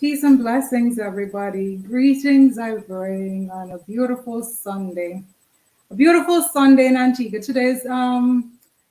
Peace and blessings, everybody. Greetings I bring on a beautiful Sunday. A beautiful Sunday in Antigua. Today's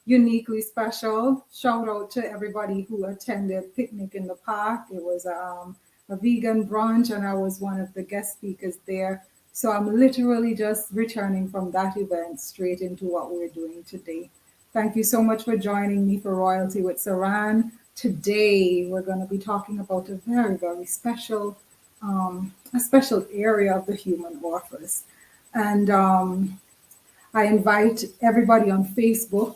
uniquely special. Shout out to everybody who attended Picnic in the Park. It was a vegan brunch, and I was one of the guest speakers there. So I'm literally just returning from that event straight into what we're doing today. Thank you so much for joining me for Royalty with Saran. Today we're going to be talking about a very, very special, a special area of the human orifice, and I invite everybody on Facebook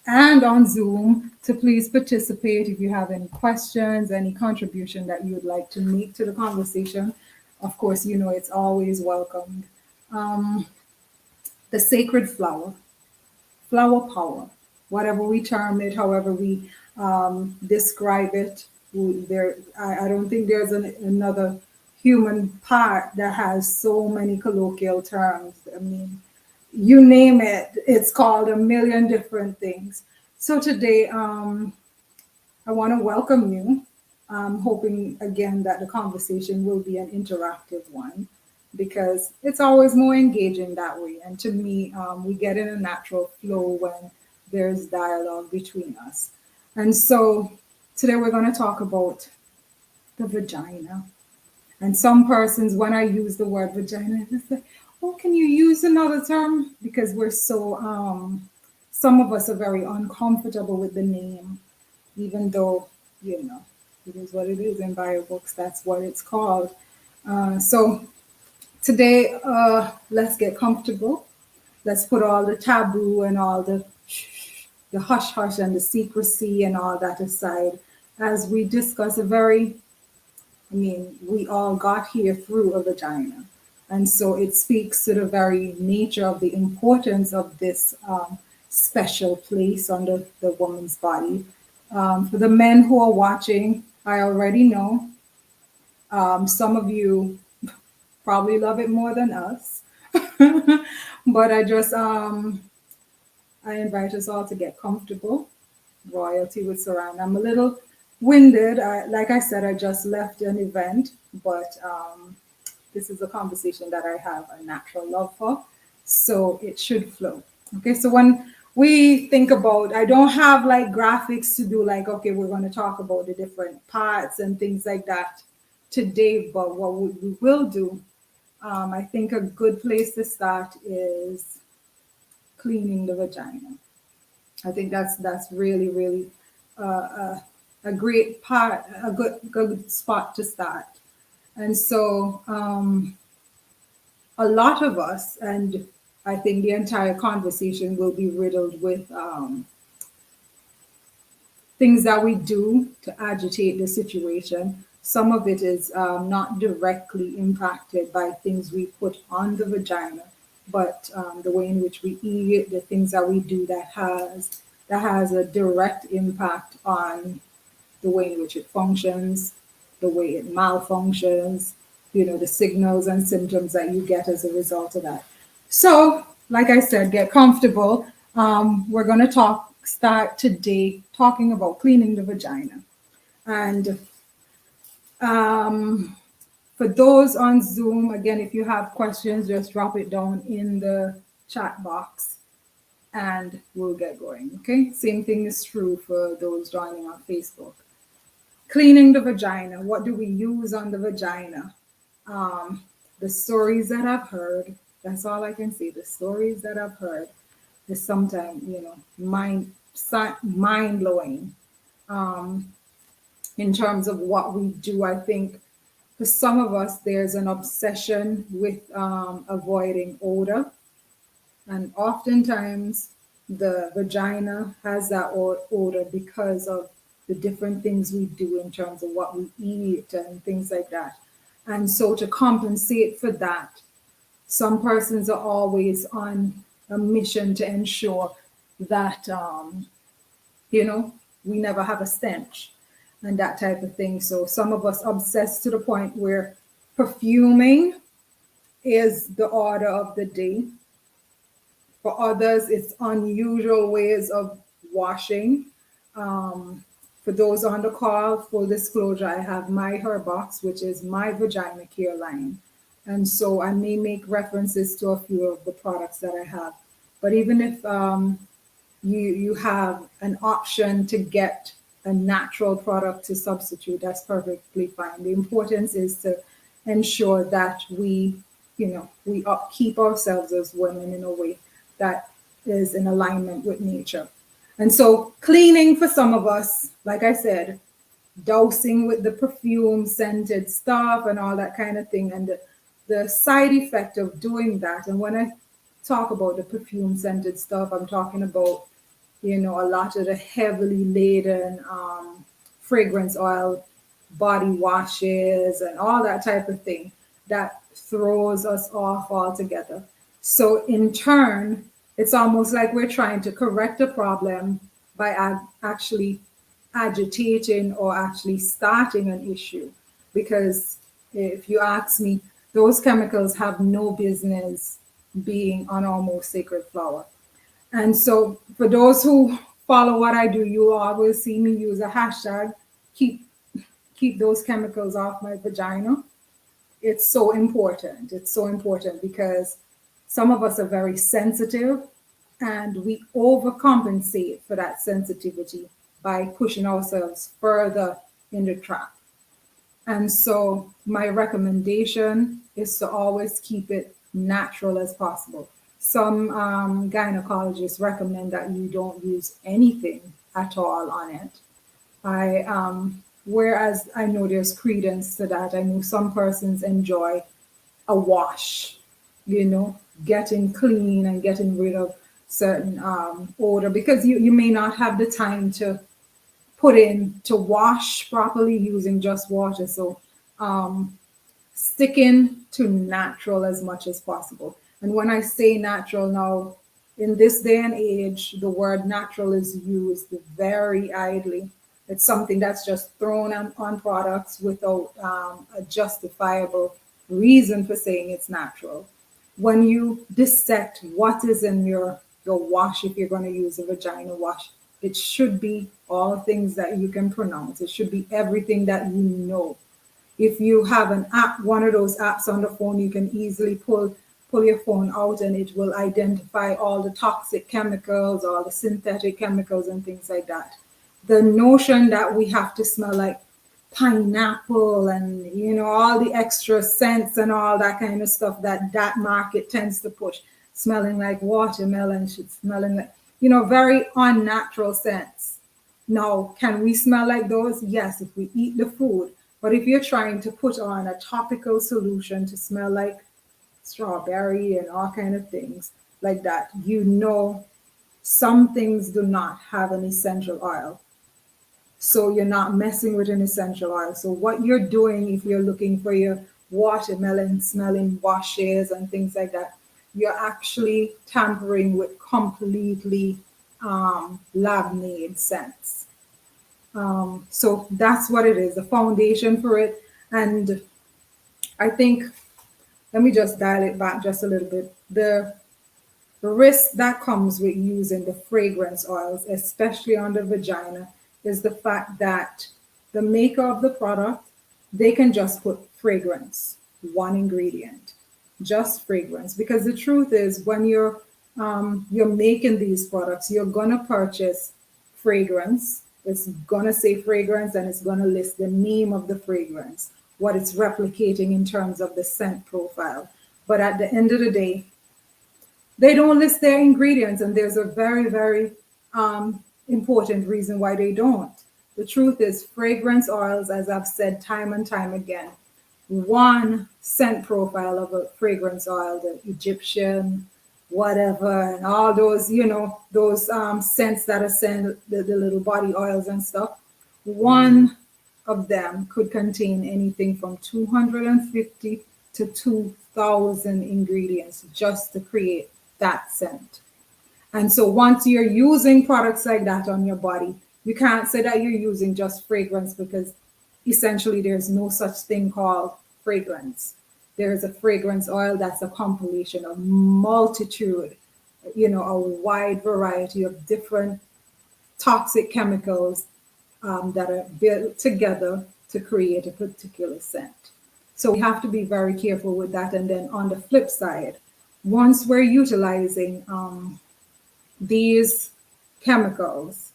and on Zoom to please participate if you have any questions, any contribution that you would like to make to the conversation. Of course, you know it's always welcomed. Um, the sacred flower, flower power, whatever we term it, however we describe it. I don't think there's another human part that has so many colloquial terms. I mean, you name it, it's called a million different things. So today, I want to welcome you. I'm hoping again that the conversation will be an interactive one because it's always more engaging that way. And to me, we get in a natural flow when there's dialogue between us. And so today we're going to talk about the vagina. And some persons, when I use the word vagina, they say, "Oh, can you use another term?" Because we're so, some of us are very uncomfortable with the name, even though, you know, it is what it is in bio books. That's what it's called. So today, let's get comfortable. Let's put all the taboo and all the hush hush and the secrecy and all that aside as we discuss a very, I mean, we all got here through a vagina. And so it speaks to the very nature of the importance of this special place under the woman's body. For the men who are watching, I already know some of you probably love it more than us. But I invite us all to get comfortable. Royalty with Saran. I'm a little winded. Like I said, I just left an event, but this is a conversation that I have a natural love for, so it should flow. Okay, so when we think about, I don't have like graphics to do like, okay, we're going to talk about the different parts and things like that today, but what we will do, I think a good place to start is cleaning the vagina. I think that's really really a great part, a good spot to start. And so a lot of us, and I think the entire conversation will be riddled with things that we do to agitate the situation. Some of it is not directly impacted by things we put on the vagina, but the way in which we eat, the things that we do that has a direct impact on the way in which it functions, the way it malfunctions, you know, the signals and symptoms that you get as a result of that. So, like I said, get comfortable. We're going to start today talking about cleaning the vagina. And for those on Zoom, again, if you have questions, just drop it down in the chat box and we'll get going. Okay. Same thing is true for those joining on Facebook. Cleaning the vagina. What do we use on the vagina? The stories that I've heard, that's all I can say. The stories that I've heard is sometimes, you know, mind blowing in terms of what we do. I think for some of us, there's an obsession with avoiding odor. And oftentimes, the vagina has that odor because of the different things we do in terms of what we eat and things like that. And so, to compensate for that, some persons are always on a mission to ensure that, you know, we never have a stench and that type of thing. So, some of us obsess to the point where perfuming is the order of the day. For others, it's unusual ways of washing. For those on the call, full disclosure, I have my Her Box, which is my vagina care line. And so I may make references to a few of the products that I have. But even if you have an option to get a natural product to substitute, that's perfectly fine. The importance is to ensure that we upkeep ourselves as women in a way that is in alignment with nature. And so cleaning for some of us, like I said, dousing with the perfume scented stuff and all that kind of thing, and the side effect of doing that. And when I talk about the perfume scented stuff, I'm talking about a lot of the heavily laden fragrance oil body washes and all that type of thing that throws us off altogether. So in turn, it's almost like we're trying to correct a problem by actually agitating or actually starting an issue. Because if you ask me, those chemicals have no business being on our most sacred flower. And so for those who follow what I do, you always see me use a hashtag, keep those chemicals off my vagina. It's so important. It's so important because some of us are very sensitive and we overcompensate for that sensitivity by pushing ourselves further in the trap. And so my recommendation is to always keep it natural as possible. Some gynecologists recommend that you don't use anything at all on it. Whereas I know there's credence to that. I know some persons enjoy a wash, getting clean and getting rid of certain odor, because you may not have the time to wash properly using just water. So sticking to natural as much as possible. And when I say natural now, in this day and age, the word natural is used very idly. It's something that's just thrown on products without a justifiable reason for saying it's natural. When you dissect what is in your wash, if you're going to use a vagina wash, it should be all things that you can pronounce. It should be everything that you know. If you have an app, one of those apps on the phone, you can easily pull your phone out and it will identify all the toxic chemicals, all the synthetic chemicals and things like that. The notion that we have to smell like pineapple and all the extra scents and all that kind of stuff that market tends to push, smelling like watermelon, smelling like very unnatural scents. Now, can we smell like those? Yes, if we eat the food. But if you're trying to put on a topical solution to smell like strawberry and all kind of things like that, some things do not have an essential oil. So you're not messing with an essential oil. So what you're doing, if you're looking for your watermelon smelling washes and things like that, you're actually tampering with completely lab-made scents. So that's what it is, the foundation for it. And I think, let me just dial it back just a little bit. The risk that comes with using the fragrance oils, especially on the vagina, is the fact that the maker of the product, they can just put fragrance, one ingredient, just fragrance. Because the truth is, when you're making these products, you're gonna purchase fragrance. It's gonna say fragrance and it's gonna list the name of the fragrance, what it's replicating in terms of the scent profile. But at the end of the day, they don't list their ingredients, and there's a very, very important reason why they don't. The truth is, fragrance oils, as I've said time and time again, one scent profile of a fragrance oil, the Egyptian, whatever, and all those, those scents that are sent, the little body oils and stuff, one of them could contain anything from 250 to 2,000 ingredients just to create that scent. And so once you're using products like that on your body, you can't say that you're using just fragrance, because essentially there's no such thing called fragrance. There's a fragrance oil that's a compilation of multitude, a wide variety of different toxic chemicals that are built together to create a particular scent. So we have to be very careful with that. And then on the flip side, once we're utilizing these chemicals,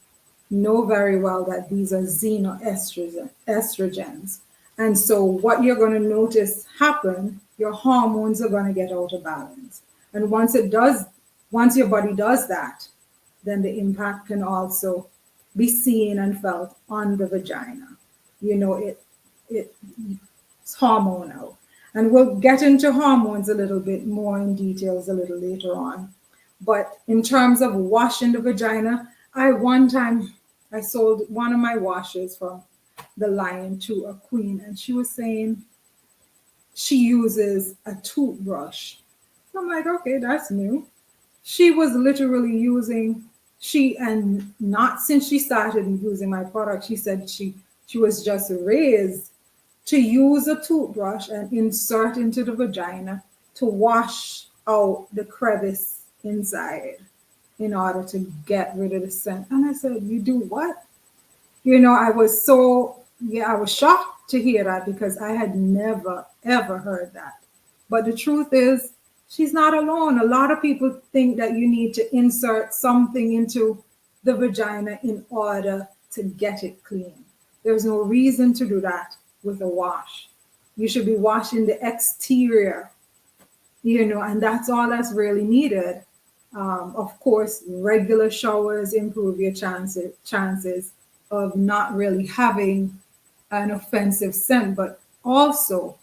know very well that these are xenoestrogens. And so what you're going to notice happen, your hormones are going to get out of balance. And once your body does that, then the impact can also be seen and felt on the vagina. It's hormonal. And we'll get into hormones a little bit more in details a little later on. But in terms of washing the vagina, one time I sold one of my washes from the Lion to a queen, and she was saying she uses a toothbrush. So I'm like, okay, that's new. She was literally and not since she started using my product, she said she was just raised to use a toothbrush and insert into the vagina to wash out the crevice inside in order to get rid of the scent. And I said, you do what? I was I was shocked to hear that because I had never, ever heard that. But the truth is, she's not alone. A lot of people think that you need to insert something into the vagina in order to get it clean. There's no reason to do that with a wash. You should be washing the exterior, and that's all that's really needed. Of course, regular showers improve your chances of not really having an offensive scent, but also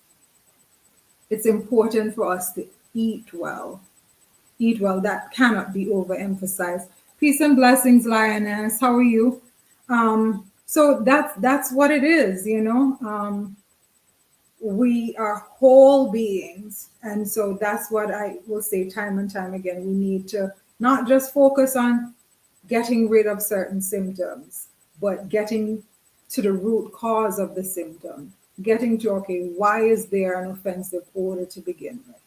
it's important for us to eat well. Eat well, that cannot be overemphasized. Peace and blessings, Lioness. How are you? So that's what it is, we are whole beings. And so that's what I will say time and time again. We need to not just focus on getting rid of certain symptoms, but getting to the root cause of the symptom, getting to, okay, why is there an offensive odor to begin with?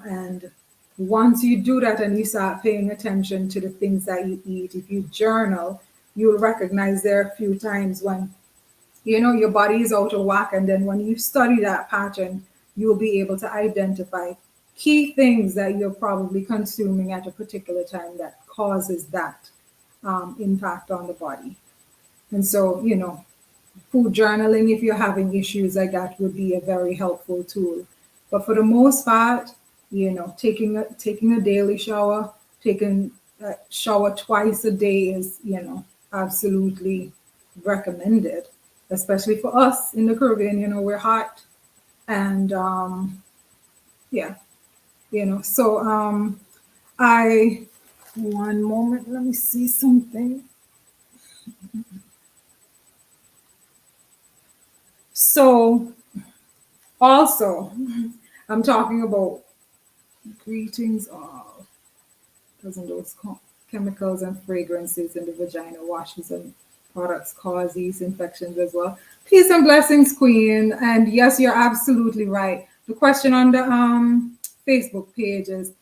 And once you do that and you start paying attention to the things that you eat, if you journal, you'll recognize there are a few times when your body is out of whack. And then when you study that pattern, you'll be able to identify key things that you're probably consuming at a particular time that causes that impact on the body. And so, food journaling, if you're having issues like that, would be a very helpful tool. But for the most part, taking a daily shower, taking a shower twice a day is, absolutely recommended, especially for us in the Caribbean. We're hot, and so one moment, let me see something. So also, I'm talking about greetings all. Doesn't those chemicals and fragrances in the vagina, washes and products cause these infections as well? Peace and blessings, Queen. And yes, you're absolutely right. The question on the Facebook page is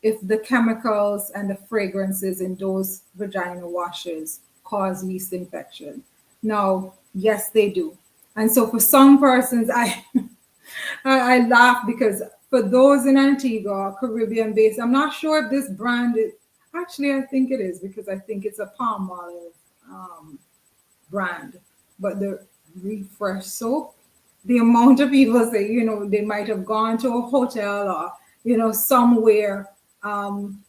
if the chemicals and the fragrances in those vagina washes cause yeast infection. Now, yes, they do. And so for some persons, I laugh because for those in Antigua, Caribbean based, I'm not sure if this brand is, actually, I think it is because I think it's a palm olive brand. But the refresh soap, the amount of people say, they might have gone to a hotel or, somewhere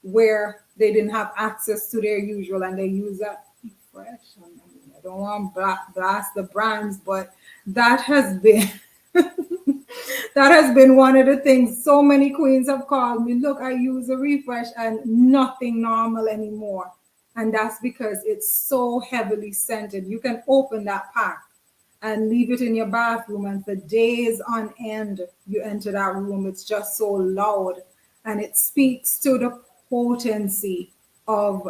where they didn't have access to their usual and they use that refresh. I don't want to blast the brands, but that has been that has been one of the things. So many queens have called me, look, I use a refresh and nothing normal anymore. And that's because it's so heavily scented. You can open that pack and leave it in your bathroom, and for days on end, you enter that room. It's just so loud, and it speaks to the potency of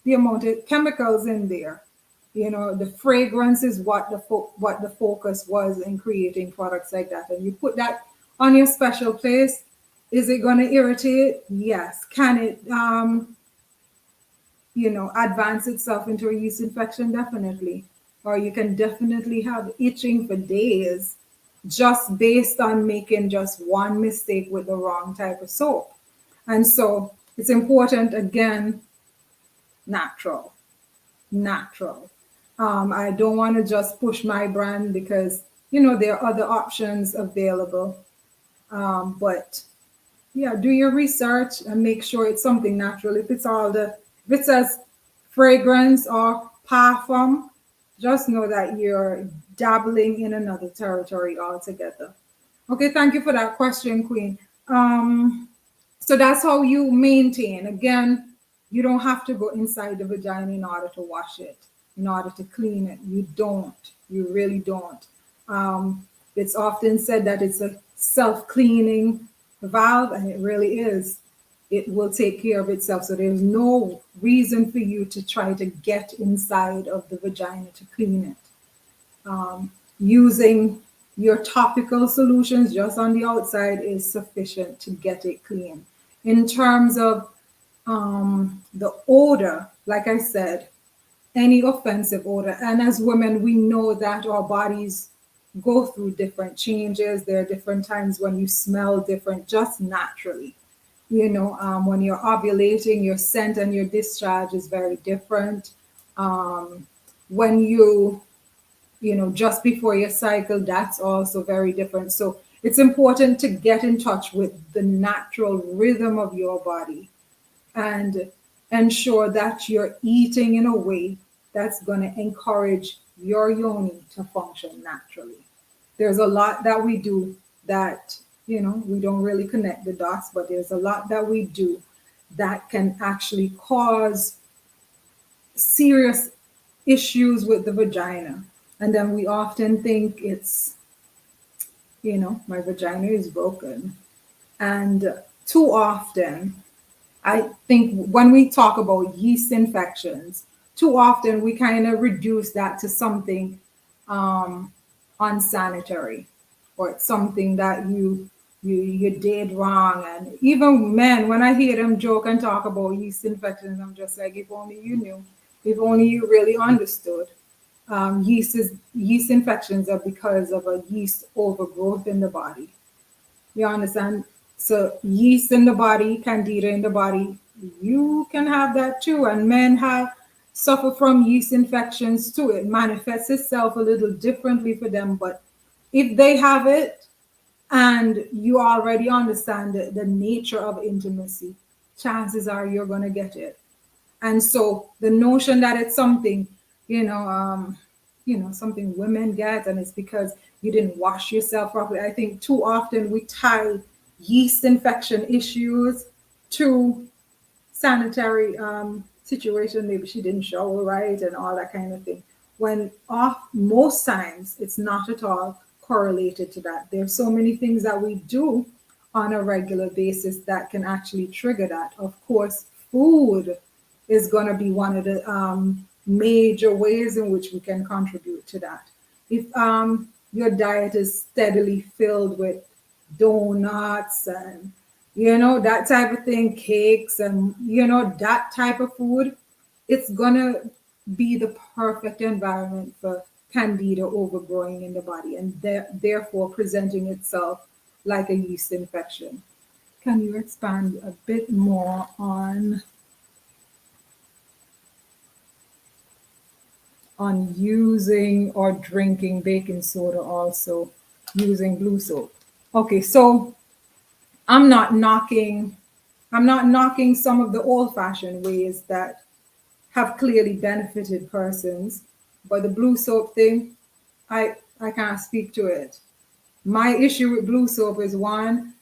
the amount of chemicals in there. The fragrance is what the focus was in creating products like that. And you put that on your special place. Is it going to irritate? Yes. Can it advance itself into a yeast infection, definitely. Or you can definitely have itching for days just based on making just one mistake with the wrong type of soap. And so it's important, again, natural, natural. I don't want to just push my brand because, there are other options available. But yeah, do your research and make sure it's something natural. If it says fragrance or parfum, just know that you're dabbling in another territory altogether. Okay, thank you for that question, Queen. So that's how you maintain. Again, you don't have to go inside the vagina in order to wash it, in order to clean it. You don't. You really don't. It's often said that it's a self-cleaning valve, and it really is. It will take care of itself. So there's no reason for you to try to get inside of the vagina to clean it. Using your topical solutions just on the outside is sufficient to get it clean. In terms of the odor, like I said, any offensive odor, and as women, we know that our bodies go through different changes. There are different times when you smell different, just naturally. When you're ovulating, your scent and your discharge is very different. When just before your cycle, that's also very different. So it's important to get in touch with the natural rhythm of your body and ensure that you're eating in a way that's going to encourage your yoni to function naturally. There's a lot that we do that, we don't really connect the dots, but there's a lot that we do that can actually cause serious issues with the vagina. And then we often think it's, my vagina is broken. And too often, I think when we talk about yeast infections, too often we kind of reduce that to something unsanitary, or it's something that you did wrong. And even men, when I hear them joke and talk about yeast infections, I'm just like, if only you knew, if only you really understood. Yeast infections are because of a yeast overgrowth in the body. You understand? So yeast in the body, candida in the body, you can have that too. And men suffer from yeast infections too. It manifests itself a little differently for them, but if they have it and you already understand the nature of intimacy, chances are you're going to get it. And so the notion that it's something, something women get, and it's because you didn't wash yourself properly. I think too often we tie yeast infection issues to sanitary situation. Maybe she didn't shower right and all that kind of thing. When most times it's not at all correlated to that. There's so many things that we do on a regular basis that can actually trigger that. Of course, food is going to be one of the major ways in which we can contribute to that. If your diet is steadily filled with donuts and that type of thing, cakes and that type of food, it's gonna be the perfect environment for candida overgrowing in the body and therefore presenting itself like a yeast infection. Can you expand a bit more on using or drinking baking soda, also using blue soap? Okay, so I'm not knocking some of the old-fashioned ways that have clearly benefited persons, but the blue soap thing, I can't speak to it. My issue with blue soap is, one,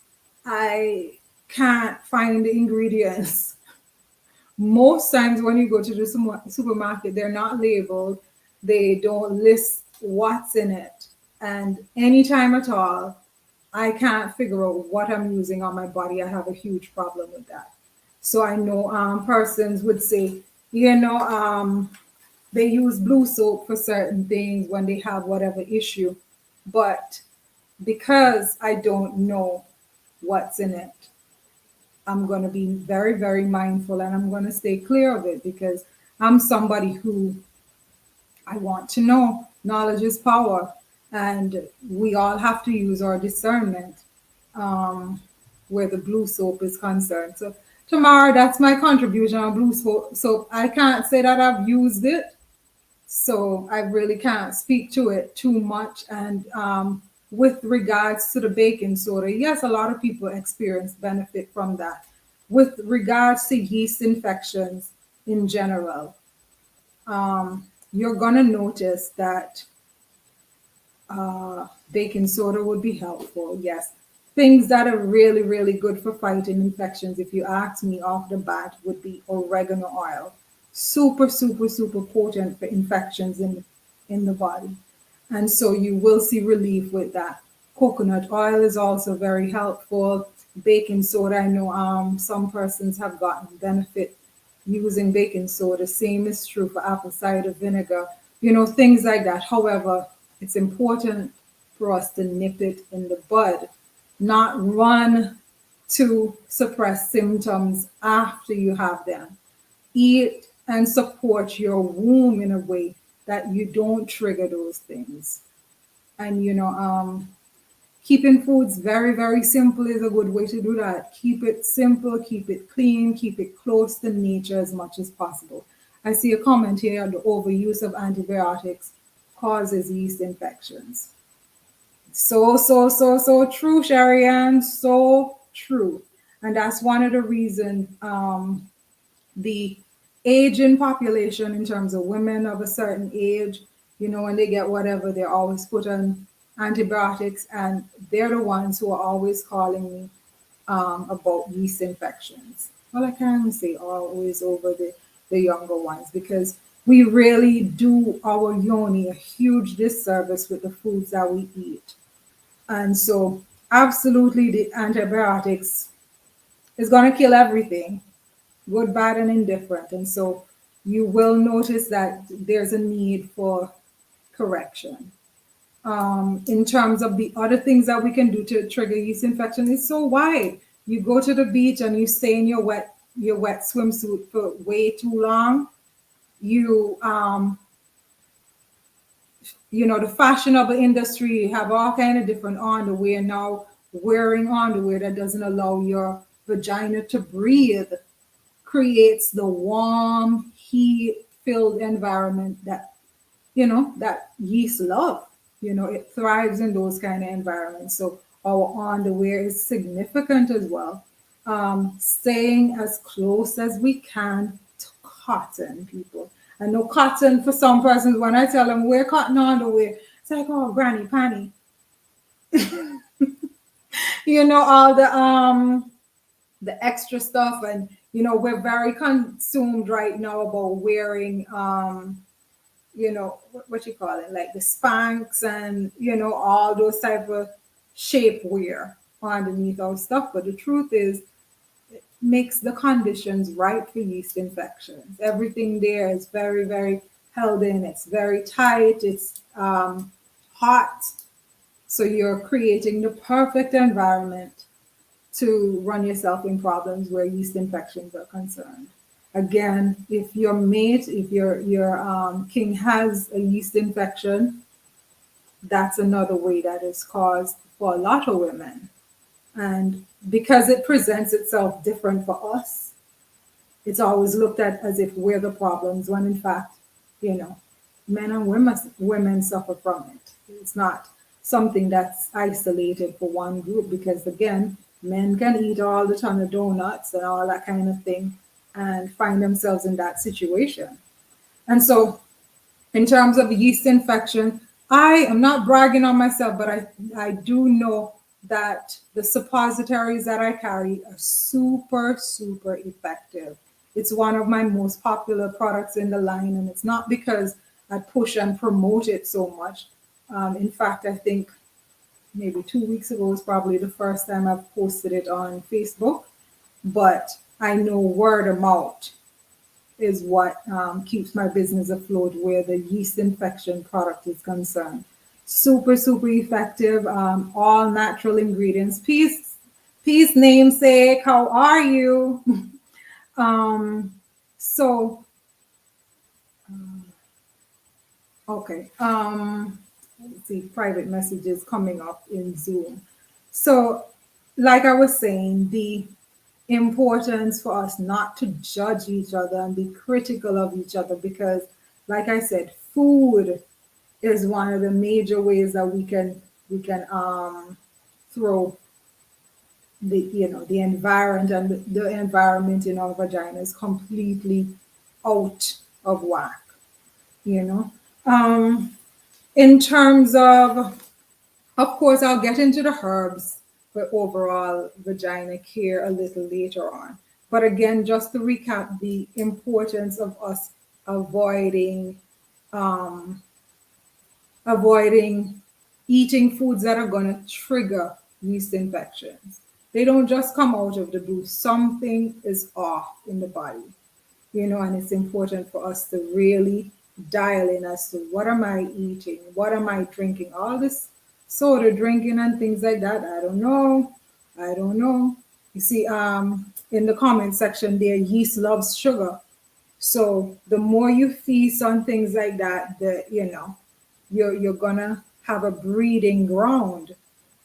I can't find the ingredients. Most times when you go to the supermarket, they're not labeled. They don't list what's in it. And anytime at all, I can't figure out what I'm using on my body. I have a huge problem with that. So I know persons would say, they use blue soap for certain things when they have whatever issue. But because I don't know what's in it, I'm going to be very, very mindful and I'm going to stay clear of it because I'm somebody who I want to know. Knowledge is power, and we all have to use our discernment um, where the blue soap is concerned. So, tomorrow, that's my contribution on blue soap. I can't say that I've used it, so I really can't speak to it too much. And with regards to the baking soda, yes, a lot of people experience benefit from that. With regards to yeast infections in general, you're gonna notice that baking soda would be helpful. Yes, things that are really, really good for fighting infections, if you ask me off the bat, would be oregano oil. Super, super, super potent for infections in the body, and so you will see relief with that. Coconut oil is also very helpful. Baking soda, I know some persons have gotten benefit using baking soda. Same is true for apple cider vinegar, things like that. However, it's important for us to nip it in the bud, not run to suppress symptoms after you have them. Eat and support your womb in a way that you don't trigger those things. And keeping foods very, very simple is a good way to do that. Keep it simple, keep it clean, keep it close to nature as much as possible. I see a comment here: the overuse of antibiotics causes yeast infections. So, so, so, so true, Sharianne. So true. And that's one of the reasons the aging population, in terms of women of a certain age, when they get whatever, they're always put on antibiotics, and they're the ones who are always calling me about yeast infections. Well, I can't say always over the younger ones, because we really do our yoni a huge disservice with the foods that we eat. And so, absolutely, the antibiotics is going to kill everything, good, bad, and indifferent. And so, you will notice that there's a need for correction. In terms of the other things that we can do to trigger yeast infection, is so wide. You go to the beach and you stay in your wet swimsuit for way too long. You the fashionable industry have all kind of different underwear now. Wearing underwear that doesn't allow your vagina to breathe creates the warm, heat filled environment that yeast love. It thrives in those kind of environments. So our underwear is significant as well. Staying as close as we can to cotton, people. I know cotton, for some persons, when I tell them wear cotton underwear, it's like, oh, granny panty. All the extra stuff, and we're very consumed right now about wearing what you call it, like the Spanx and all those type of shapewear underneath our stuff. But the truth is, it makes the conditions right for yeast infections. Everything there is very, very held in. It's very tight. It's hot. So you're creating the perfect environment to run yourself in problems where yeast infections are concerned. Again, if your mate, if your king has a yeast infection, that's another way that is caused for a lot of women. And because it presents itself different for us, it's always looked at as if we're the problems, when in fact, men and women suffer from it. It's not something that's isolated for one group, because again, men can eat all the ton of donuts and all that kind of thing and find themselves in that situation. And so, in terms of yeast infection, I am not bragging on myself, but I do know that the suppositories that I carry are super, super effective. It's one of my most popular products in the line, and it's not because I push and promote it so much. In fact, I think maybe 2 weeks ago was probably the first time I've posted it on Facebook, but I know word of mouth is what keeps my business afloat where the yeast infection product is concerned. Super, super effective, all natural ingredients. Peace, Peace, namesake. How are you? um, so, okay. Let's see, private messages coming up in Zoom. So, like I was saying, the importance for us not to judge each other and be critical of each other because, like I said, food is one of the major ways that we can throw the environment and the environment in our vagina is completely out of whack. You know, um, in terms of course, I'll get into the herbs for overall vagina care a little later on. But again, just to recap, the importance of us avoiding um, avoiding eating foods that are going to trigger yeast infections. They don't just come out of the blue. Something is off in the body, and it's important for us to really dial in as to what am I eating, what am I drinking, all this soda drinking and things like that. I don't know. You see, in the comment section there, yeast loves sugar. So the more you feast on things like that, you're gonna have a breeding ground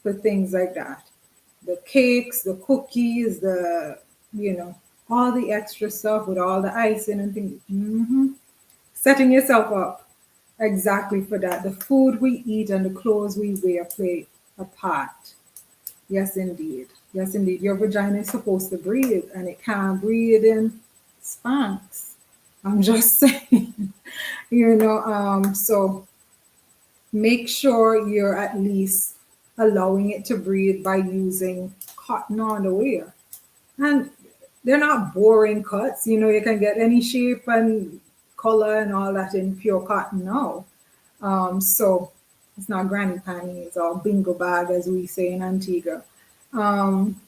for things like that. The cakes, the cookies, you know, all the extra stuff with all the icing and things. Setting yourself up exactly for that. The food we eat and the clothes we wear play a part. Yes, indeed. Yes, indeed. Your vagina is supposed to breathe and it can't breathe in spanks. I'm just saying, so make sure you're at least allowing it to breathe by using cotton underwear. And they're not boring cuts. You can get any shape and color and all that in pure cotton now. So it's not granny panties or bingo bag, as we say in Antigua. Um,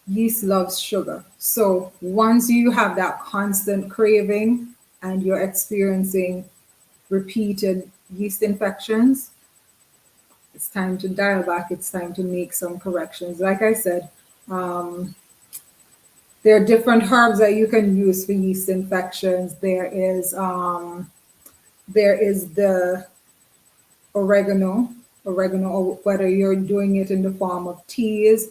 Yeast loves sugar. So once you have that constant craving and you're experiencing repeated yeast infections, it's time to dial back. It's time to make some corrections. Like I said, um, there are different herbs that you can use for yeast infections. There is the oregano, or whether you're doing it in the form of teas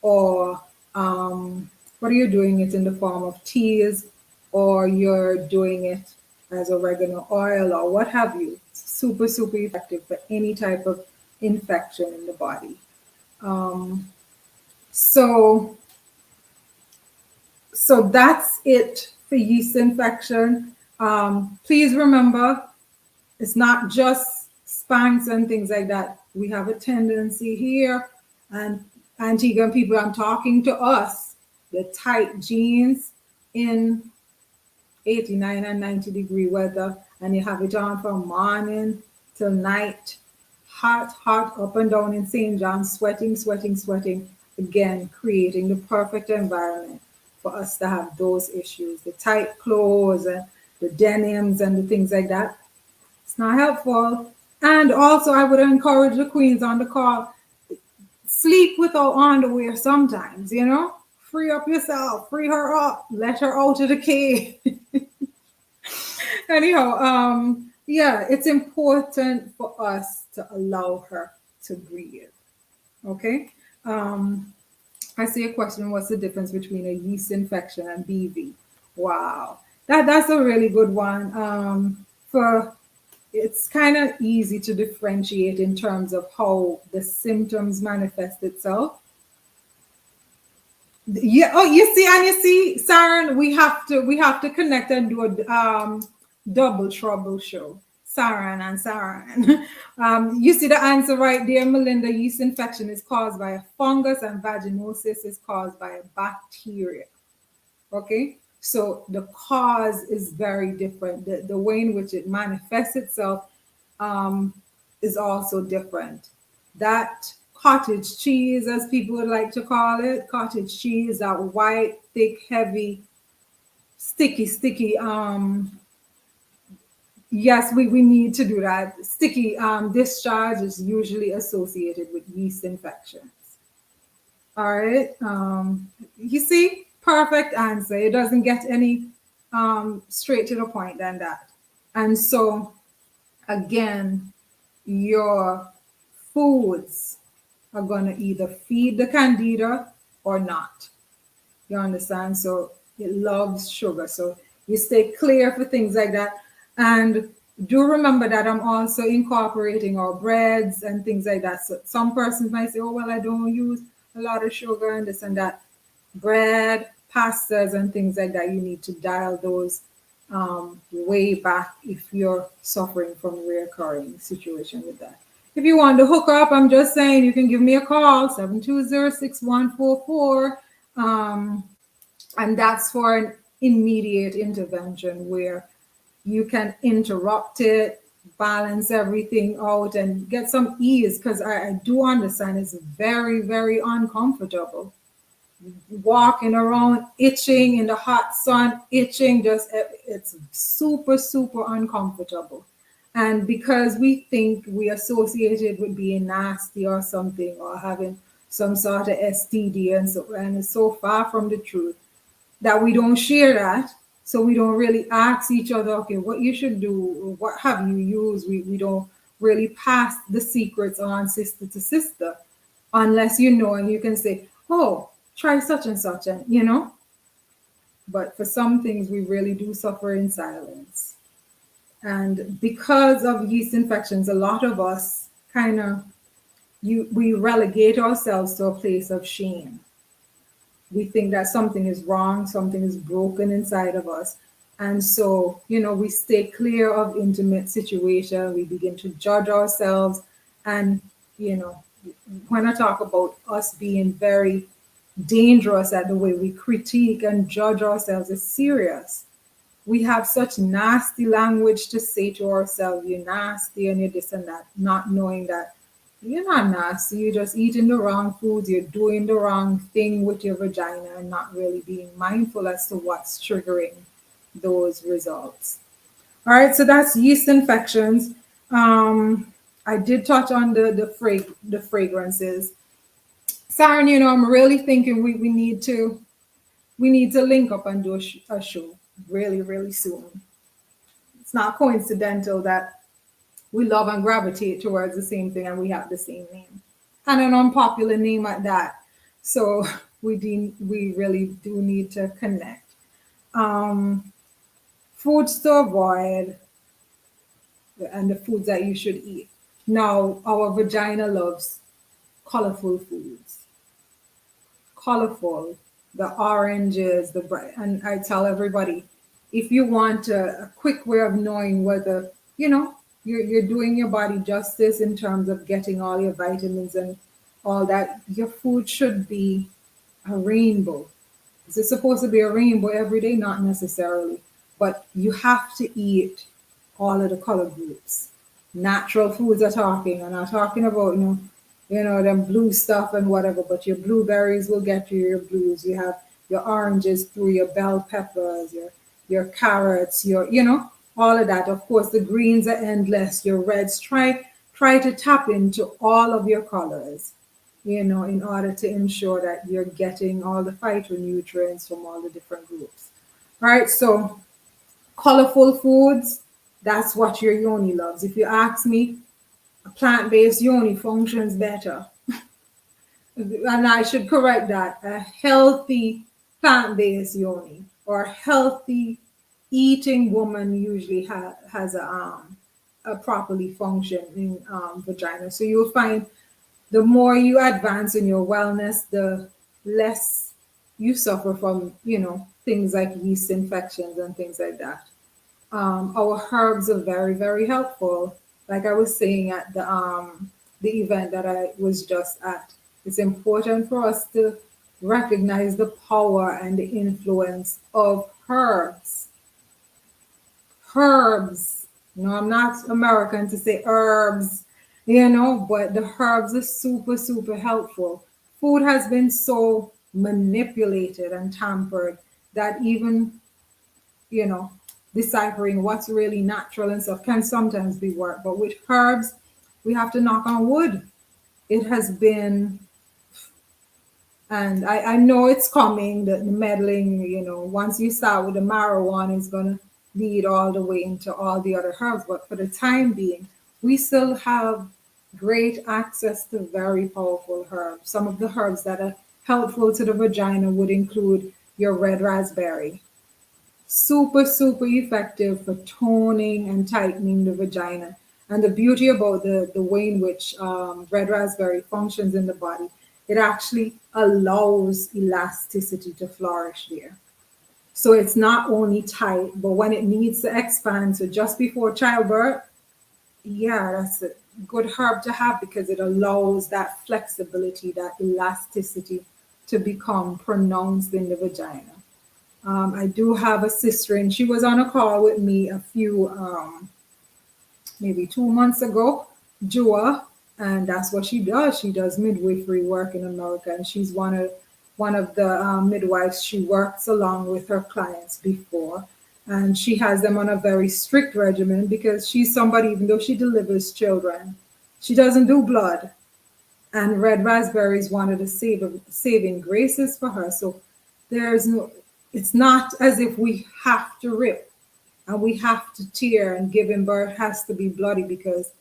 or whether you're doing it in the form of teas or you're doing it as oregano oil or what have you. It's super, super effective for any type of infection in the body. Um, so, so that's it for yeast infection. Please remember, it's not just spanks and things like that. We have a tendency here, and Antiguan people, I'm talking to us, the tight jeans in 89 and 90-degree weather, and you have it on from morning till night, hot, hot, up and down in St. John, sweating, sweating, sweating, again, creating the perfect environment for us to have those issues. The tight clothes and the denims and the things like that, it's not helpful. And also, I would encourage the queens on the call, sleep without underwear sometimes. Free up yourself, free her up, let her out of the cave. Anyhow, yeah, it's important for us to allow her to breathe. Okay. Um, I see a question. What's the difference between a yeast infection and BV? Wow, that's a really good one. For It's kind of easy to differentiate in terms of how the symptoms manifest itself. Yeah. Oh, you see, Saran, we have to connect and do a double trouble show. Saran and Saran. You see the answer right there, Melinda. Yeast infection is caused by a fungus, and vaginosis is caused by a bacteria. Okay, so the cause is very different. The way in which it manifests itself um, is also different. That cottage cheese, as people would like to call it, cottage cheese, that white, thick, heavy, sticky, yes, we need to do that. Sticky discharge is usually associated with yeast infections. All right. You see, perfect answer. It doesn't get any straight to the point than that. And so, again, your foods are going to either feed the candida or not. You understand? So it loves sugar. So you stay clear for things like that. And do remember that I'm also incorporating our breads and things like that. So some persons might say, oh, well, I don't use a lot of sugar and this and that. Bread, pastas, and things like that, you need to dial those way back if you're suffering from a recurring situation with that. If you want to hook up, I'm just saying you can give me a call, 720-6144. And that's for an immediate intervention where you can interrupt it, balance everything out, and get some ease. Because I do understand it's very, very uncomfortable walking around itching in the hot sun, itching, just it's super, super uncomfortable. And because we think we associate it with being nasty or something or having some sort of STD, and it's so far from the truth that we don't share that. So we don't really ask each other, okay, what you should do, what have you used? We don't really pass the secrets on sister to sister unless you know and you can say, oh, try such and such, and But for some things, we really do suffer in silence. And because of yeast infections, a lot of us kind of we relegate ourselves to a place of shame. We think that something is wrong, something is broken inside of us. And so, we stay clear of intimate situation. We begin to judge ourselves. And, when I talk about us being very dangerous at the way we critique and judge ourselves, it's serious. We have such nasty language to say to ourselves, you're nasty and you're this and that, not knowing that you're not nasty. You're just eating the wrong foods. You're doing the wrong thing with your vagina and not really being mindful as to what's triggering those results. All right, so that's yeast infections. I did touch on the fragrances. Saran, I'm really thinking we need to link up and do a show really, really soon. It's not coincidental that we love and gravitate towards the same thing and we have the same name and an unpopular name at that. So we really do need to connect. Foods to avoid and the foods that you should eat. Now, our vagina loves colorful foods. Colorful, the oranges, the bright. And I tell everybody, if you want a quick way of knowing whether, you're doing your body justice in terms of getting all your vitamins and all that, your food should be a rainbow. Is it supposed to be a rainbow every day? Not necessarily. But you have to eat all of the color groups. Natural foods are talking. I'm not talking about, them blue stuff and whatever, but your blueberries will get you your blues. You have your oranges through your bell peppers, your carrots, all of that. Of course, the greens are endless. Your reds, try to tap into all of your colors, in order to ensure that you're getting all the phytonutrients from all the different groups. All right, so colorful foods, that's what your yoni loves. If you ask me, a plant-based yoni functions better. And I should correct that. A healthy plant-based yoni or a healthy eating woman usually has a properly functioning vagina. So you'll find the more you advance in your wellness, the less you suffer from, things like yeast infections and things like that. Our herbs are very, very helpful. Like I was saying at the event that I was just at, it's important for us to recognize the power and the influence of herbs. Herbs. I'm not American to say herbs, but the herbs are super, super helpful. Food has been so manipulated and tampered that even, deciphering what's really natural and stuff can sometimes be work. But with herbs, we have to knock on wood. It has been And I know it's coming, the meddling, once you start with the marijuana, it's going to lead all the way into all the other herbs. But for the time being, we still have great access to very powerful herbs. Some of the herbs that are helpful to the vagina would include your red raspberry. Super, super effective for toning and tightening the vagina. And the beauty about the way in which red raspberry functions in the body, it actually allows elasticity to flourish there. So it's not only tight, but when it needs to expand, so just before childbirth, yeah, that's a good herb to have because it allows that flexibility, that elasticity to become pronounced in the vagina. I do have a sister, and she was on a call with me a few, maybe 2 months ago, Jua, and that's what she does. She does midwifery work in America, and she's one of the midwives. She works along with her clients before, and she has them on a very strict regimen because she's somebody, even though she delivers children, she doesn't do blood. And red raspberry is one of the saving graces for her. So there's no, it's not as if we have to rip and we have to tear, and giving birth has to be bloody, because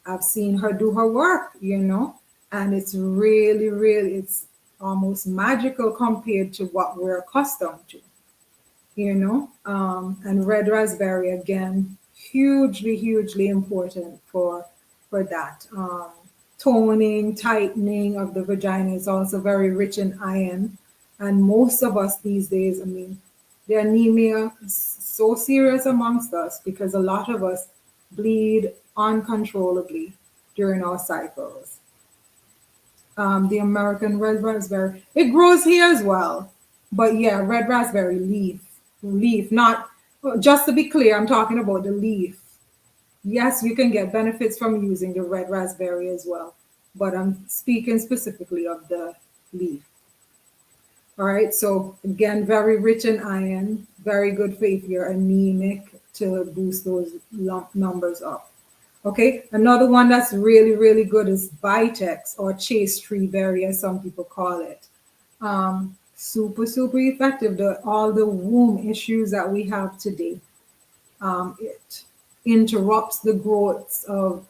I've seen her do her work, and it's really, really, it's almost magical compared to what we're accustomed to. And red raspberry, again, hugely, hugely important for that. Toning, tightening of the vagina is also very rich in iron. And most of us these days, I mean, the anemia is so serious amongst us because a lot of us bleed uncontrollably during our cycles. The American red raspberry, it grows here as well. But yeah, red raspberry leaf, not, just to be clear, I'm talking about the leaf. Yes, you can get benefits from using the red raspberry as well, but I'm speaking specifically of the leaf. All right, so again, very rich in iron, very good for if you're anemic, to boost those numbers up. Okay, another one that's really, really good is Vitex, or chase tree berry, as some people call it. Super, super effective. All the womb issues that we have today, it interrupts the growth of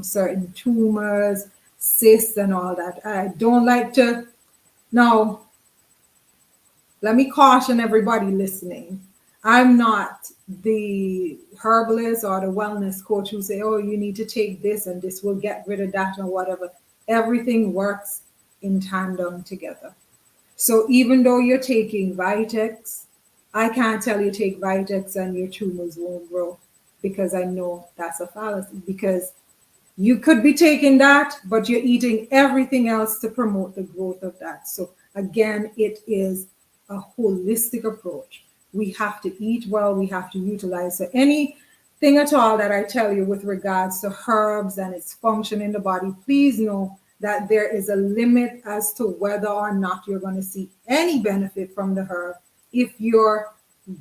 certain tumors, cysts, and all that. I don't like to, now, let me caution everybody listening. I'm not the herbalist or the wellness coach who say, oh, you need to take this and this will get rid of that or whatever. Everything works in tandem together. So even though you're taking Vitex, I can't tell you take Vitex and your tumors won't grow, because I know that's a fallacy. Because you could be taking that, but you're eating everything else to promote the growth of that. So again, it is a holistic approach. We have to eat well, we have to utilize. So anything at all that I tell you with regards to herbs and its function in the body, please know that there is a limit as to whether or not you're going to see any benefit from the herb if you're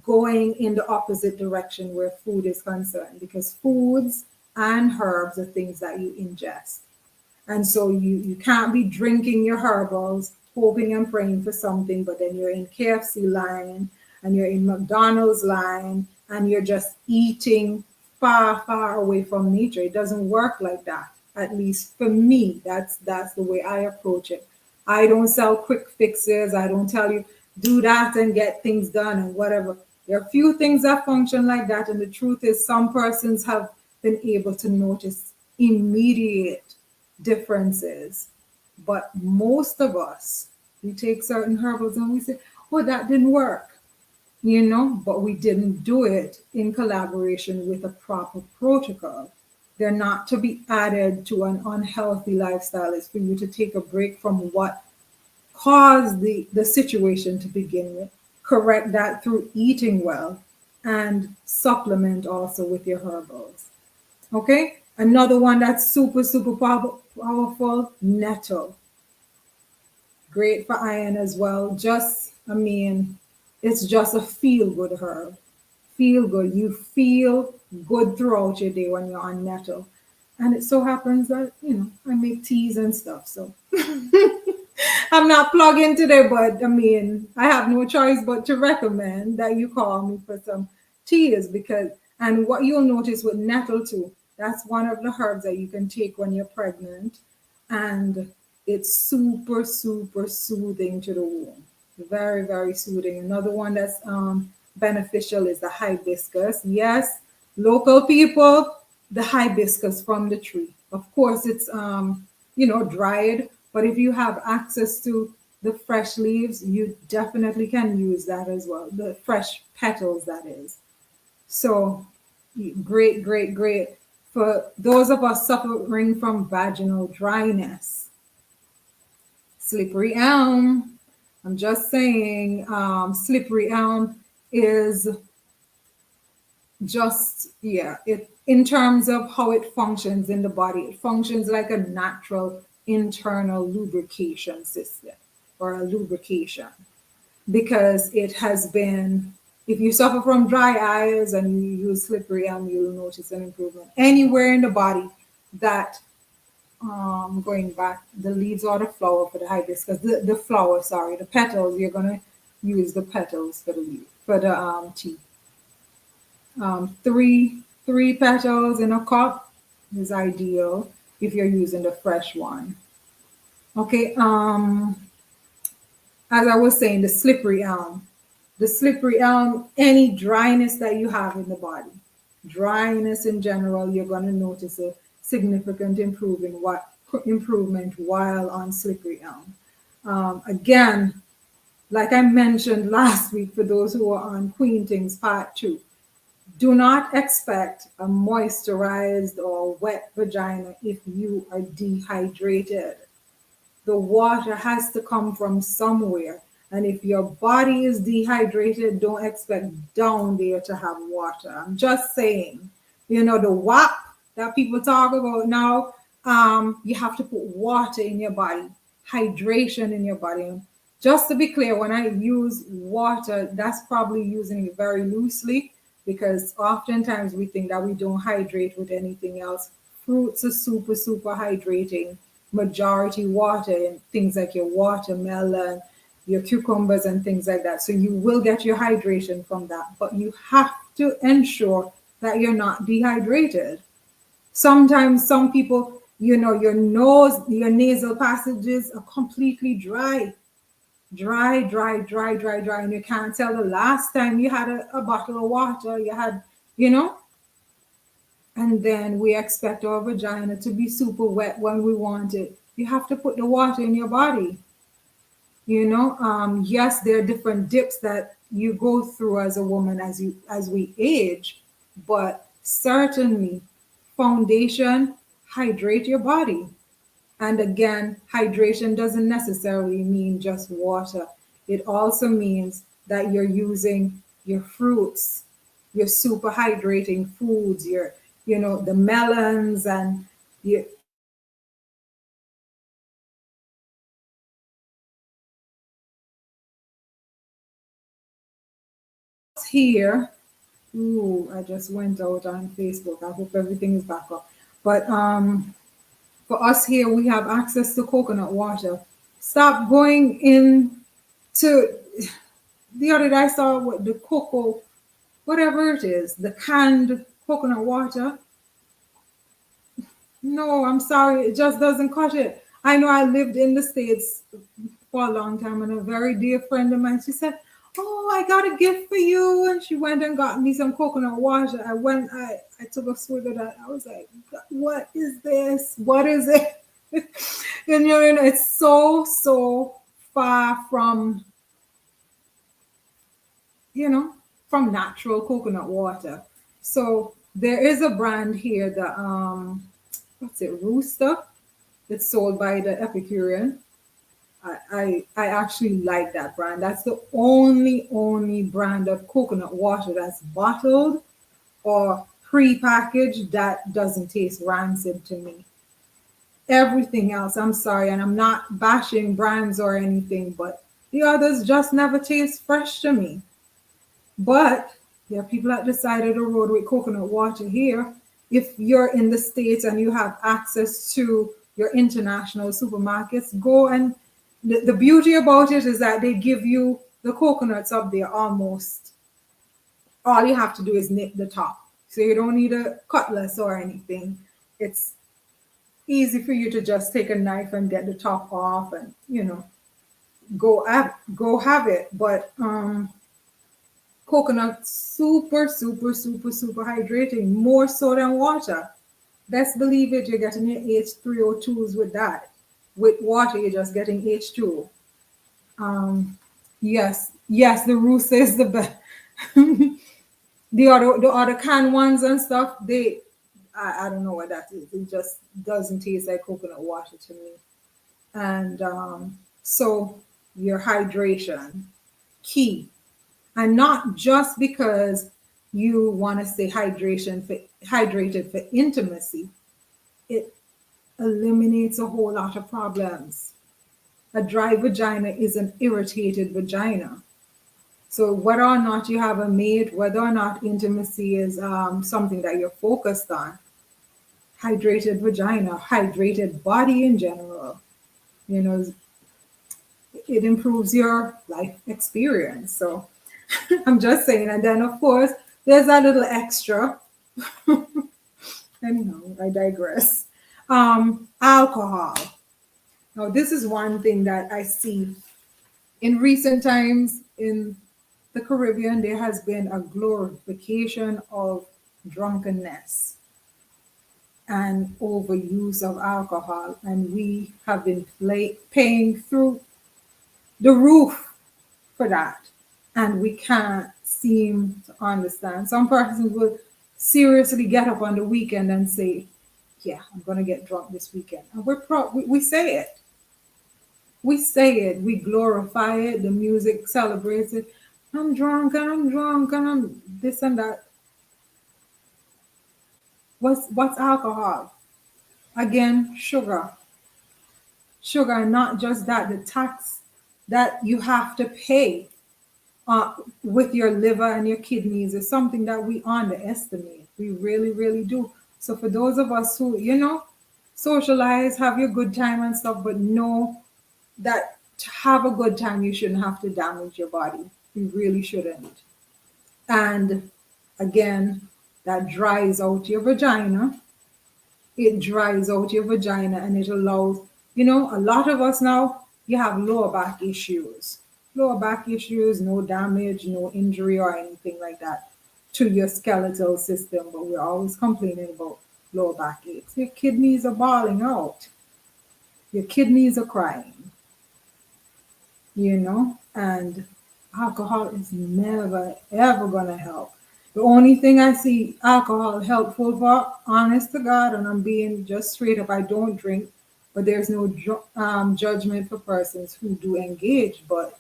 going in the opposite direction where food is concerned, because foods and herbs are things that you ingest. And so you can't be drinking your herbals, hoping and praying for something, but then you're in KFC line and you're in McDonald's line and you're just eating far, far away from nature. It doesn't work like that. At least for me, that's the way I approach it. I don't sell quick fixes. I don't tell you do that and get things done and whatever. There are a few things that function like that, and the truth is some persons have been able to notice immediate differences. But most of us, we take certain herbals and we say, oh, that didn't work, but we didn't do it in collaboration with a proper protocol. They're not to be added to an unhealthy lifestyle. It's for you to take a break from what caused the situation to begin with, correct that through eating well, and supplement also with your herbals. Okay, another one that's super, super powerful, nettle. Great for iron as well. It's just a feel good herb. Feel good. You feel good throughout your day when you're on nettle. And it so happens that, I make teas and stuff. So I'm not plugging today, but I mean, I have no choice but to recommend that you call me for some teas because, and what you'll notice with nettle too, that's one of the herbs that you can take when you're pregnant, and it's super, super soothing to the womb. Very, very soothing. Another one that's beneficial is the hibiscus. Yes, local people, the hibiscus from the tree. Of course, it's dried, but if you have access to the fresh leaves, you definitely can use that as well. The fresh petals, that is. So great, great, great for those of us suffering from vaginal dryness. Slippery elm. I'm just saying, slippery elm is just, yeah, it in terms of how it functions in the body, it functions like a natural internal lubrication system or a lubrication because it has been, if you suffer from dry eyes and you use slippery elm, you'll notice an improvement anywhere in the body that going back, the leaves or the flower for the hibiscus, the flower, sorry, the petals, you're gonna use the petals for the leaf, for the tea. Three petals in a cup is ideal if you're using the fresh one. Okay, as I was saying, the slippery elm. The slippery elm, any dryness that you have in the body, dryness in general, you're going to notice a significant improvement while on slippery elm. Again, like I mentioned last week, for those who are on Queen Things Part 2, do not expect a moisturized or wet vagina if you are dehydrated. The water has to come from somewhere. And if your body is dehydrated, don't expect down there to have water. I'm just saying, the WAP that people talk about now, you have to put water in your body, hydration in your body. Just to be clear, when I use water, that's probably using it very loosely because oftentimes we think that we don't hydrate with anything else. Fruits are super, super hydrating, majority water, and things like your watermelon, your cucumbers, and things like that. So you will get your hydration from that, but you have to ensure that you're not dehydrated. Sometimes some people, your nose, your nasal passages are completely dry. Dry, dry, dry, dry, dry. And you can't tell the last time you had a bottle of water, you had, you know, and then we expect our vagina to be super wet when we want it. You have to put the water in your body. Yes, there are different dips that you go through as a woman as we age, but certainly foundation, hydrate your body. And again, hydration doesn't necessarily mean just water. It also means that you're using your fruits, your super hydrating foods, the melons and your here. Ooh, I just went out on Facebook. I hope everything is back up. But for us here, we have access to coconut water. Stop going in to the other day I saw what the cocoa, whatever it is, the canned coconut water. No, I'm sorry, it just doesn't cut it. I know I lived in the States for a long time, and a very dear friend of mine, she said, "Oh, I got a gift for you." And she went and got me some coconut water. I took a swig of that. I was like, "What is this? What is it?" And it's so, so far from, you know, from natural coconut water. So there is a brand here, the what's it, Rooster. It's sold by the Epicurean. I actually like that brand. That's the only brand of coconut water that's bottled or pre-packaged that doesn't taste rancid to me. Everything else, I'm sorry, and I'm not bashing brands or anything, but the others just never taste fresh to me. But there are people at the side of the road with coconut water here. If you're in the States and you have access to your international supermarkets, go and The beauty about it is that they give you the coconuts up there almost. All you have to do is nip the top. So you don't need a cutlass or anything. It's easy for you to just take a knife and get the top off and, go have it. But coconut super, super, super, super hydrating, more so than water. Best believe it, you're getting your H3O2s with that. With water, you're just getting H2O. Yes, yes, the rooster is the best. The other canned ones and stuff, I don't know what that is. It just doesn't taste like coconut water to me. And so your hydration, key. And not just because you want to stay hydrated for intimacy. It eliminates a whole lot of problems. A dry vagina is an irritated vagina. So whether or not you have a mate, whether or not intimacy is something that you're focused on, hydrated vagina, hydrated body in general, you know, it improves your life experience. So I'm just saying. And then of course, there's a little extra. Anyhow, I digress. Alcohol. Now, this is one thing that I see in recent times in the Caribbean. There has been a glorification of drunkenness and overuse of alcohol, and we have been paying through the roof for that, and we can't seem to understand. Some persons will seriously get up on the weekend and say, "Yeah, I'm gonna get drunk this weekend," and we say it. We say it. We glorify it. The music celebrates it. I'm drunk and I'm drunk and I'm this and that. What's alcohol? Again, sugar. Sugar, and not just that, the tax that you have to pay with your liver and your kidneys is something that we underestimate. We really, really do. So for those of us who, socialize, have your good time and stuff, but know that to have a good time, you shouldn't have to damage your body. You really shouldn't. And again, that dries out your vagina. It dries out your vagina and it allows, a lot of us now, you have lower back issues. Lower back issues, no damage, no injury or anything like that to your skeletal system, but we're always complaining about lower back aches. Your kidneys are bawling out. Your kidneys are crying, and alcohol is never, ever going to help. The only thing I see alcohol helpful for, honest to God, and I'm being just straight up, I don't drink, but there's no judgment for persons who do engage. But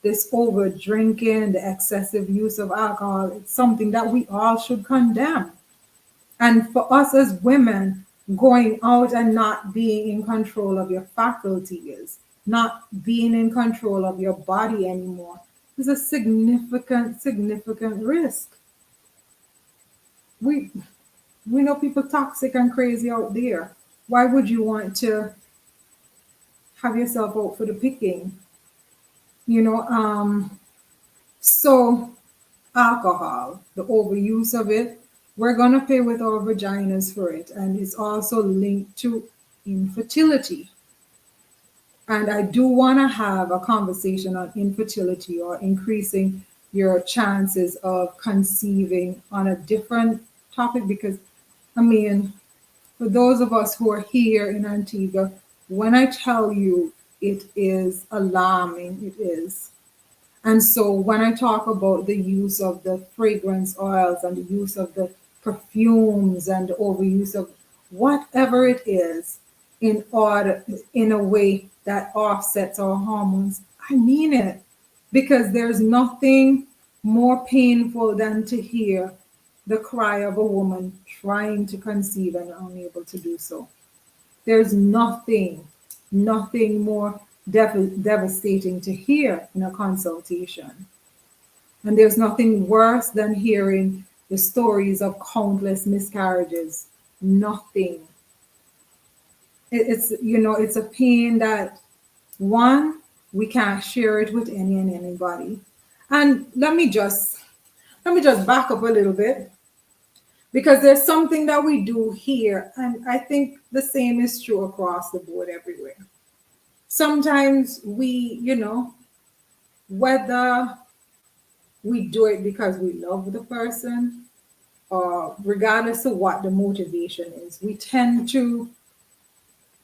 this over drinking, the excessive use of alcohol, it's something that we all should condemn. And for us as women, going out and not being in control of your faculties, not being in control of your body anymore, is a significant, significant risk. We know people toxic and crazy out there. Why would you want to have yourself out for the picking? So alcohol, the overuse of it, we're gonna pay with our vaginas for it, and it's also linked to infertility. And I do want to have a conversation on infertility or increasing your chances of conceiving on a different topic, because I mean, for those of us who are here in Antigua, when I tell you it is alarming, it is. And so when I talk about the use of the fragrance oils and the use of the perfumes and the overuse of whatever it is in a way that offsets our hormones, I mean it. Because there's nothing more painful than to hear the cry of a woman trying to conceive and unable to do so. There's nothing more devastating to hear in a consultation. And there's nothing worse than hearing the stories of countless miscarriages. Nothing. It's a pain that, one, We can't share it with any and anybody. And let me just back up a little bit, because there's something that we do here, and I think the same is true across the board everywhere. Sometimes we, whether we do it because we love the person, or regardless of what the motivation is, we tend to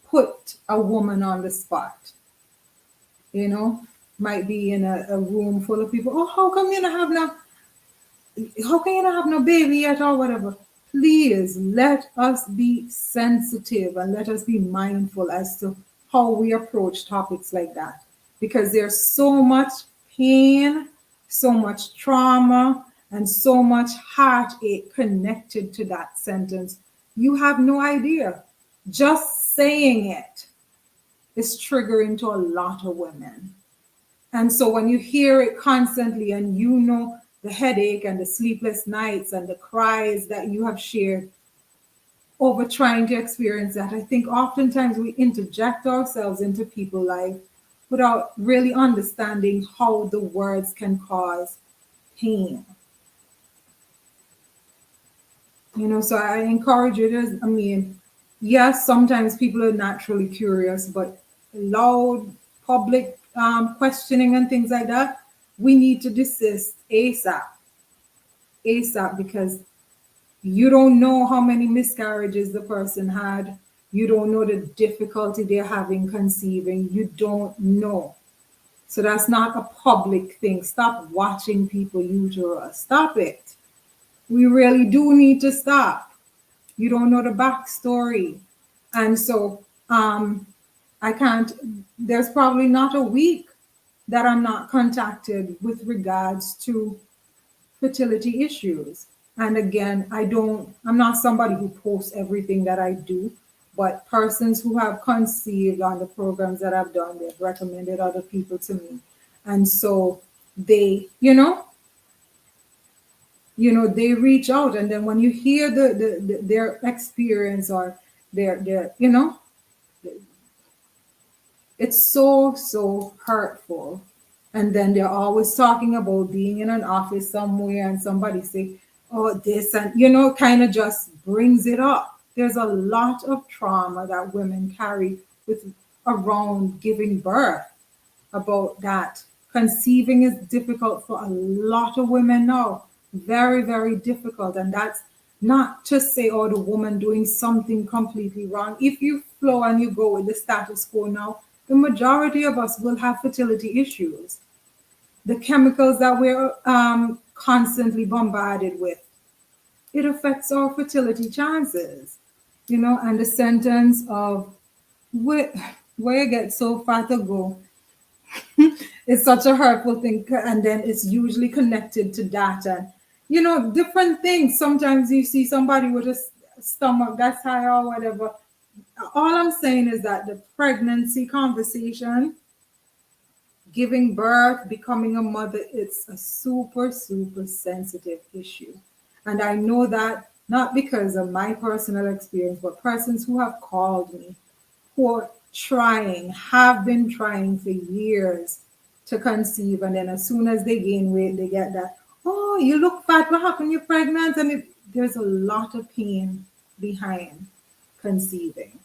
put a woman on the spot. You know, might be in a room full of people. Oh, how can you not have no baby yet, or whatever? Please let us be sensitive and let us be mindful as to how we approach topics like that, because there's so much pain, so much trauma, and so much heartache connected to that sentence. You have no idea. Just saying it is triggering to a lot of women. And so when you hear it constantly, and the headache and the sleepless nights and the cries that you have shared over trying to experience that, I think oftentimes we interject ourselves into people's life without really understanding how the words can cause pain. So I encourage you to, yes, sometimes people are naturally curious, but loud public questioning and things like that, we need to desist ASAP. ASAP, because you don't know how many miscarriages the person had. You don't know the difficulty they're having conceiving. You don't know. So that's not a public thing. Stop watching people uterus. Stop it. We really do need to stop. You don't know the backstory. And so I can't, there's probably not a week that I'm not contacted with regards to fertility issues. And again, I'm not somebody who posts everything that I do, but persons who have conceived on the programs that I've done, they've recommended other people to me. And so they, they reach out, and then when you hear their experience, or their it's so hurtful. And then they're always talking about being in an office somewhere and somebody say, oh, this, and kind of just brings it up. There's a lot of trauma that women carry with around giving birth, about that. Conceiving is difficult for a lot of women now. Very, very difficult. And that's not to say, oh, the woman doing something completely wrong. If you flow and you go with the status quo now, the majority of us will have fertility issues. The chemicals that we're constantly bombarded with, it affects our fertility chances. And the sentence of where you get so far to go, it's such a hurtful thing, and then it's usually connected to that, and different things. Sometimes you see somebody with a stomach that's high or whatever. All I'm saying is that the pregnancy conversation, giving birth, becoming a mother, it's a super sensitive issue. And I know that not because of my personal experience, but persons who have called me, who are have been trying for years to conceive, and then as soon as they gain weight, they get that, oh, you look fat, what happened, you're pregnant? And there's a lot of pain behind conceiving.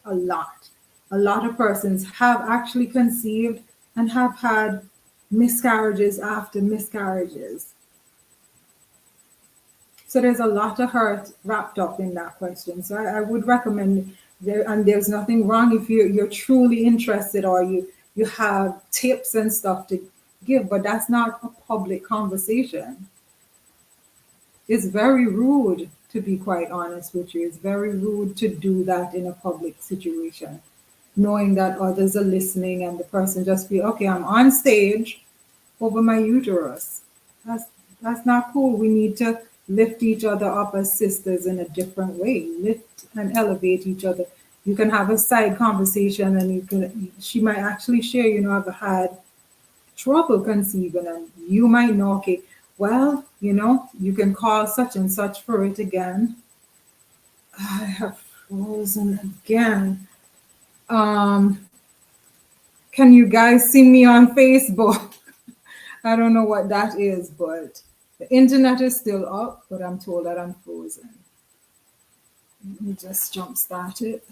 A lot of persons have actually conceived and have had miscarriages after miscarriages. So there's a lot of hurt wrapped up in that question. So I would recommend there, and there's nothing wrong if you're truly interested, or you have tips and stuff to give, but that's not a public conversation. It's very rude, to be quite honest with you. It's very rude to do that in a public situation, knowing that others are listening, and the person just be, okay, I'm on stage over my uterus. That's not cool. We need to lift each other up as sisters in a different way. Lift and elevate each other. You can have a side conversation, and she might actually share, I've had trouble conceiving, and you might know, okay, well, you can call such and such for it again. I have frozen again. Can you guys see me on Facebook? I don't know what that is, but the internet is still up, but I'm told that I'm frozen. Let me just jump start it.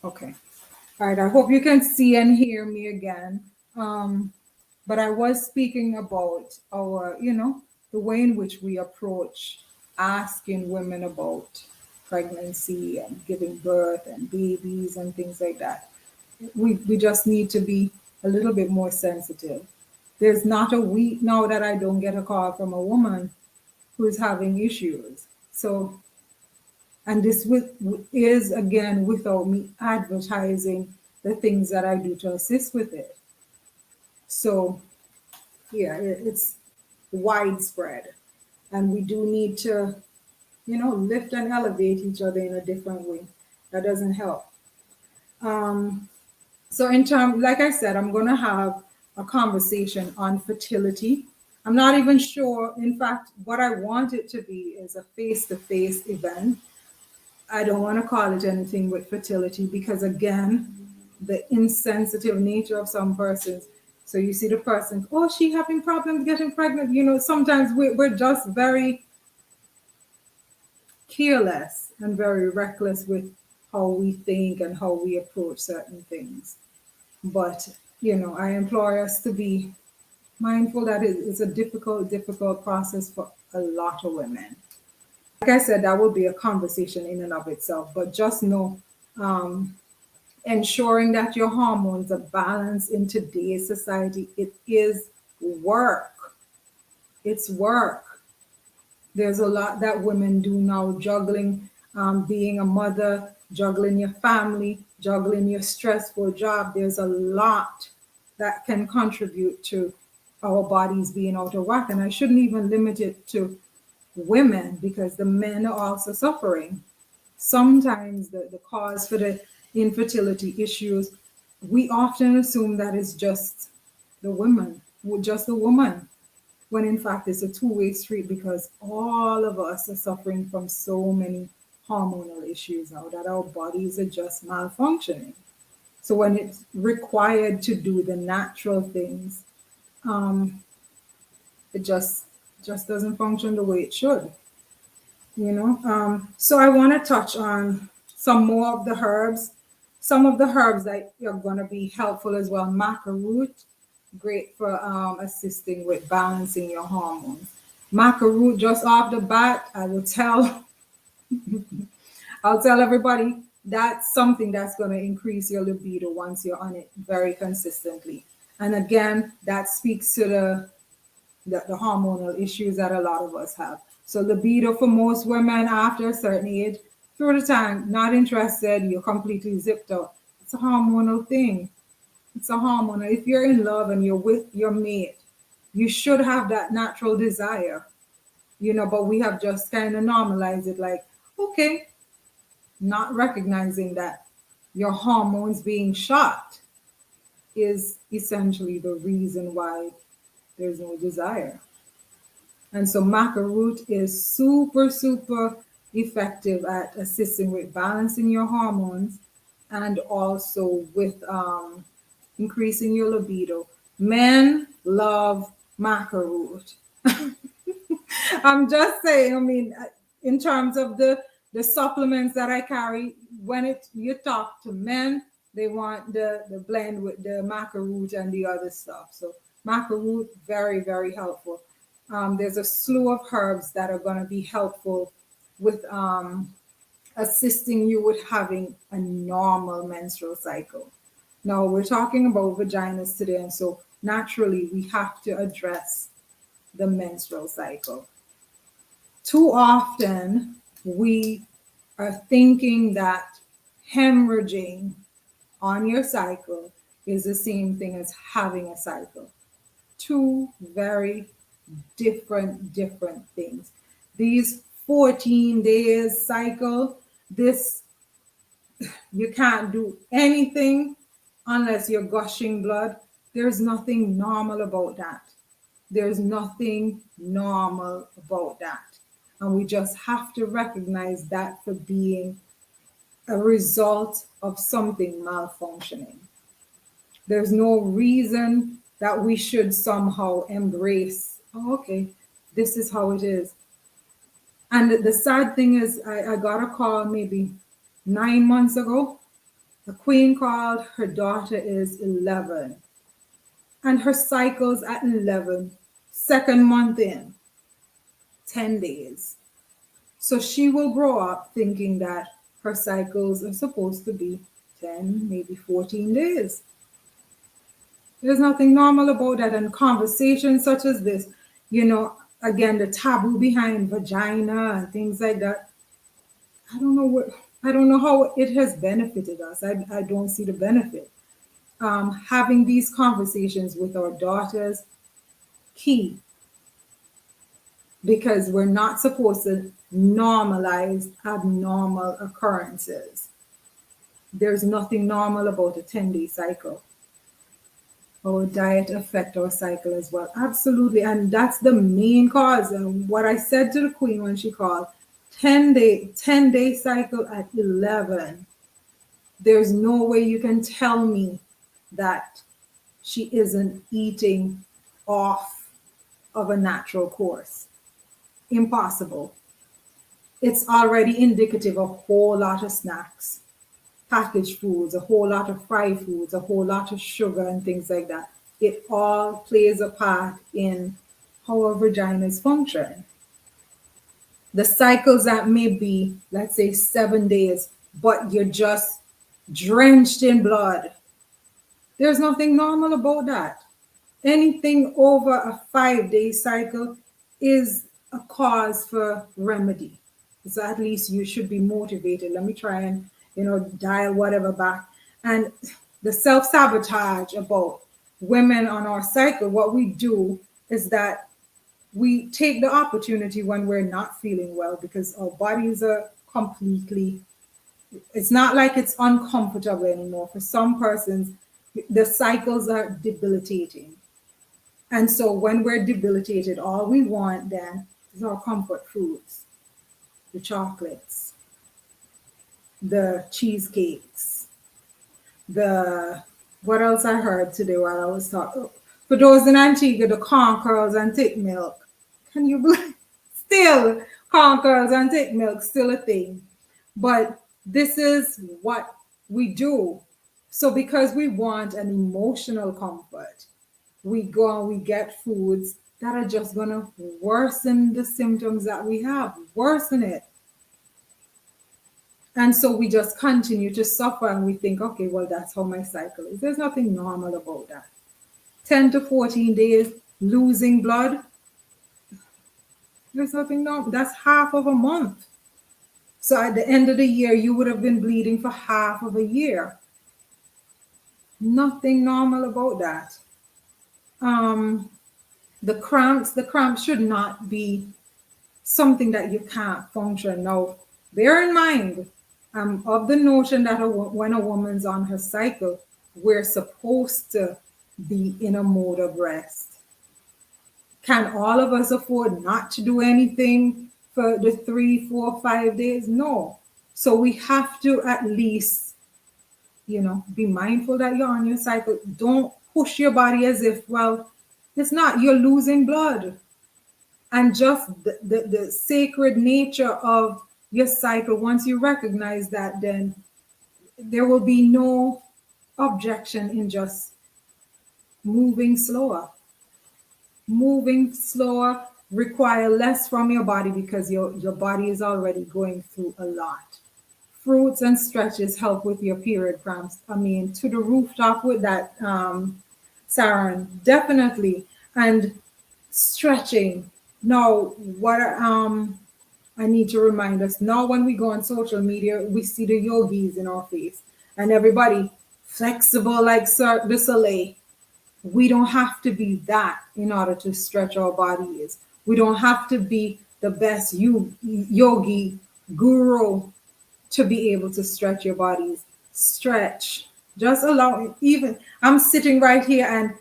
Okay. All right. I hope you can see and hear me again. Um, but I was speaking about our, the way in which we approach asking women about pregnancy and giving birth and babies and things like that. We just need to be a little bit more sensitive. There's not a week now that I don't get a call from a woman who's having issues. So, and this is again without me advertising the things that I do to assist with it. So, yeah, it's widespread. And we do need to, lift and elevate each other in a different way. That doesn't help. Um, so, in terms, like I said, I'm going to have a conversation on fertility. I'm not even sure. In fact, what I want it to be is a face to face event. I don't want to call it anything with fertility because, again, the insensitive nature of some persons. So you see the person, oh, she having problems getting pregnant. Sometimes we're just very careless and very reckless with how we think and how we approach certain things. But, I implore us to be mindful that it's a difficult, difficult process for a lot of women. Like I said, that will be a conversation in and of itself, but just know ensuring that your hormones are balanced in today's society, it is work. It's work. There's a lot that women do now, juggling being a mother, juggling your family, juggling your stressful job. There's a lot that can contribute to our bodies being out of whack. And I shouldn't even limit it to women because the men are also suffering. Sometimes the cause for the infertility issues, we often assume that it's just the woman, just the woman, when in fact it's a two-way street because all of us are suffering from so many hormonal issues now that our bodies are just malfunctioning. So when it's required to do the natural things, um, it just doesn't function the way it should. So I want to touch on some more of the herbs. Some of the herbs that are going to be helpful as well. Maca root, great for assisting with balancing your hormones. Maca root, just off the bat, I'll tell everybody that's something that's going to increase your libido once you're on it very consistently. And again, that speaks to the hormonal issues that a lot of us have. So libido for most women after a certain age, through the time, not interested, you're completely zipped out. It's a hormonal thing. It's a hormonal. If you're in love and you're with your mate, you should have that natural desire, but we have just kind of normalized it like, okay, not recognizing that your hormones being shot is essentially the reason why there's no desire. And so maca root is super, super effective at assisting with balancing your hormones and also with increasing your libido. Men love maca root. I'm just saying, I mean, in terms of the supplements that I carry, when you talk to men, they want the blend with the maca root and the other stuff. So maca root, very, very helpful. There's a slew of herbs that are going to be helpful with assisting you with having a normal menstrual cycle. Now, we're talking about vaginas today, and so naturally, we have to address the menstrual cycle. Too often, we are thinking that hemorrhaging on your cycle is the same thing as having a cycle. Two very different things. These 14 days cycle, this you can't do anything unless you're gushing blood. There's nothing normal about that. There's nothing normal about that. And we just have to recognize that for being a result of something malfunctioning. There's no reason that we should somehow embrace, oh, okay, this is how it is. And the sad thing is, I got a call maybe 9 months ago. The queen called, her daughter is 11, and her cycle's at 11, second month in, 10 days. So she will grow up thinking that her cycles are supposed to be 10, maybe 14 days. There's nothing normal about that. And conversations such as this, again, the taboo behind vagina and things like that. I don't know how it has benefited us. I don't see the benefit. Having these conversations with our daughters, key, because we're not supposed to normalize abnormal occurrences. There's nothing normal about a 10-day cycle. Our diet affect our cycle as well. Absolutely. And that's the main cause. And what I said to the queen when she called, 10-day cycle at 11. There's no way you can tell me that she isn't eating off of a natural course. Impossible. It's already indicative of a whole lot of snacks, packaged foods, a whole lot of fried foods, a whole lot of sugar and things like that. It all plays a part in how our vaginas function. The cycles that may be, let's say, 7 days, but you're just drenched in blood. There's nothing normal about that. Anything over a 5-day cycle is a cause for remedy. So at least you should be motivated. Let me try and, dial whatever back. And the self-sabotage about women on our cycle, what we do is that we take the opportunity when we're not feeling well, because our bodies are completely, it's not like it's uncomfortable anymore. For some persons, the cycles are debilitating. And so when we're debilitated, all we want then is our comfort foods, the chocolates, the cheesecakes, what else I heard today while I was talking? For those in Antigua, the corn curls and thick milk. Can you believe? Still, corn curls and thick milk, still a thing. But this is what we do. So because we want an emotional comfort, we go and we get foods that are just going to worsen the symptoms that we have, worsen it. And so we just continue to suffer and we think, okay, well, that's how my cycle is. There's nothing normal about that. 10 to 14 days losing blood, there's nothing normal. That's half of a month. So at the end of the year, you would have been bleeding for half of a year. Nothing normal about that. The cramps should not be something that you can't function. Now, bear in mind, I'm of the notion that when a woman's on her cycle, we're supposed to be in a mode of rest. Can all of us afford not to do anything for the 3, 4, 5 days? No. So we have to at least, be mindful that you're on your cycle. Don't push your body as if, well, it's not, you're losing blood. And just the sacred nature of your cycle, once you recognize that, then there will be no objection in just moving slower. Moving slower require less from your body because your body is already going through a lot. Fruits and stretches help with your period cramps. I mean, to the rooftop with that, Saran, definitely. And stretching. Now, what I need to remind us, now when we go on social media, we see the yogis in our face. And everybody flexible like Cirque du Soleil. We don't have to be that in order to stretch our bodies. We don't have to be the best yogi guru to be able to stretch your bodies. Stretch. Just allow, even I'm sitting right here and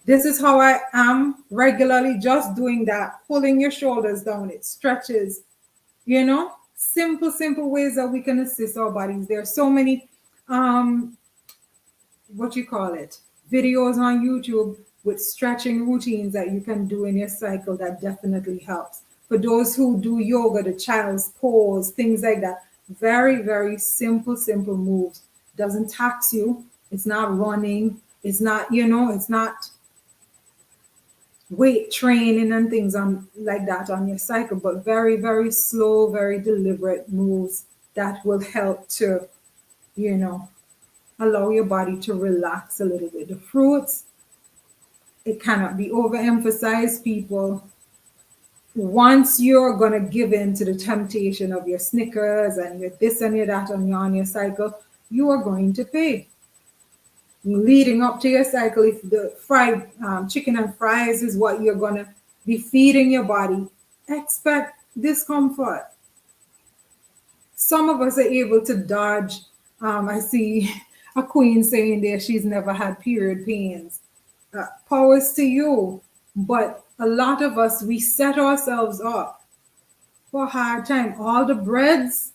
this is how I am regularly, just doing that, pulling your shoulders down. It stretches, simple ways that we can assist our bodies. There are so many um what you call it, videos on YouTube with stretching routines that you can do in your cycle that definitely helps. For those who do yoga, the child's pose, things like that, very, very simple moves. Doesn't tax you. It's not running. It's not, it's not weight training and things on like that on your cycle, but very, very slow, very deliberate moves that will help to, you know, allow your body to relax a little bit. The fruits, it cannot be overemphasized, people. Once you're gonna give in to the temptation of your Snickers and your this and your that on your cycle, you are going to pay. Leading up to your cycle, if the fried chicken and fries is what you're gonna be feeding your body, expect discomfort. Some of us are able to dodge. I see a queen saying there she's never had period pains. Powers to you. But a lot of us, we set ourselves up for a hard time. All the breads,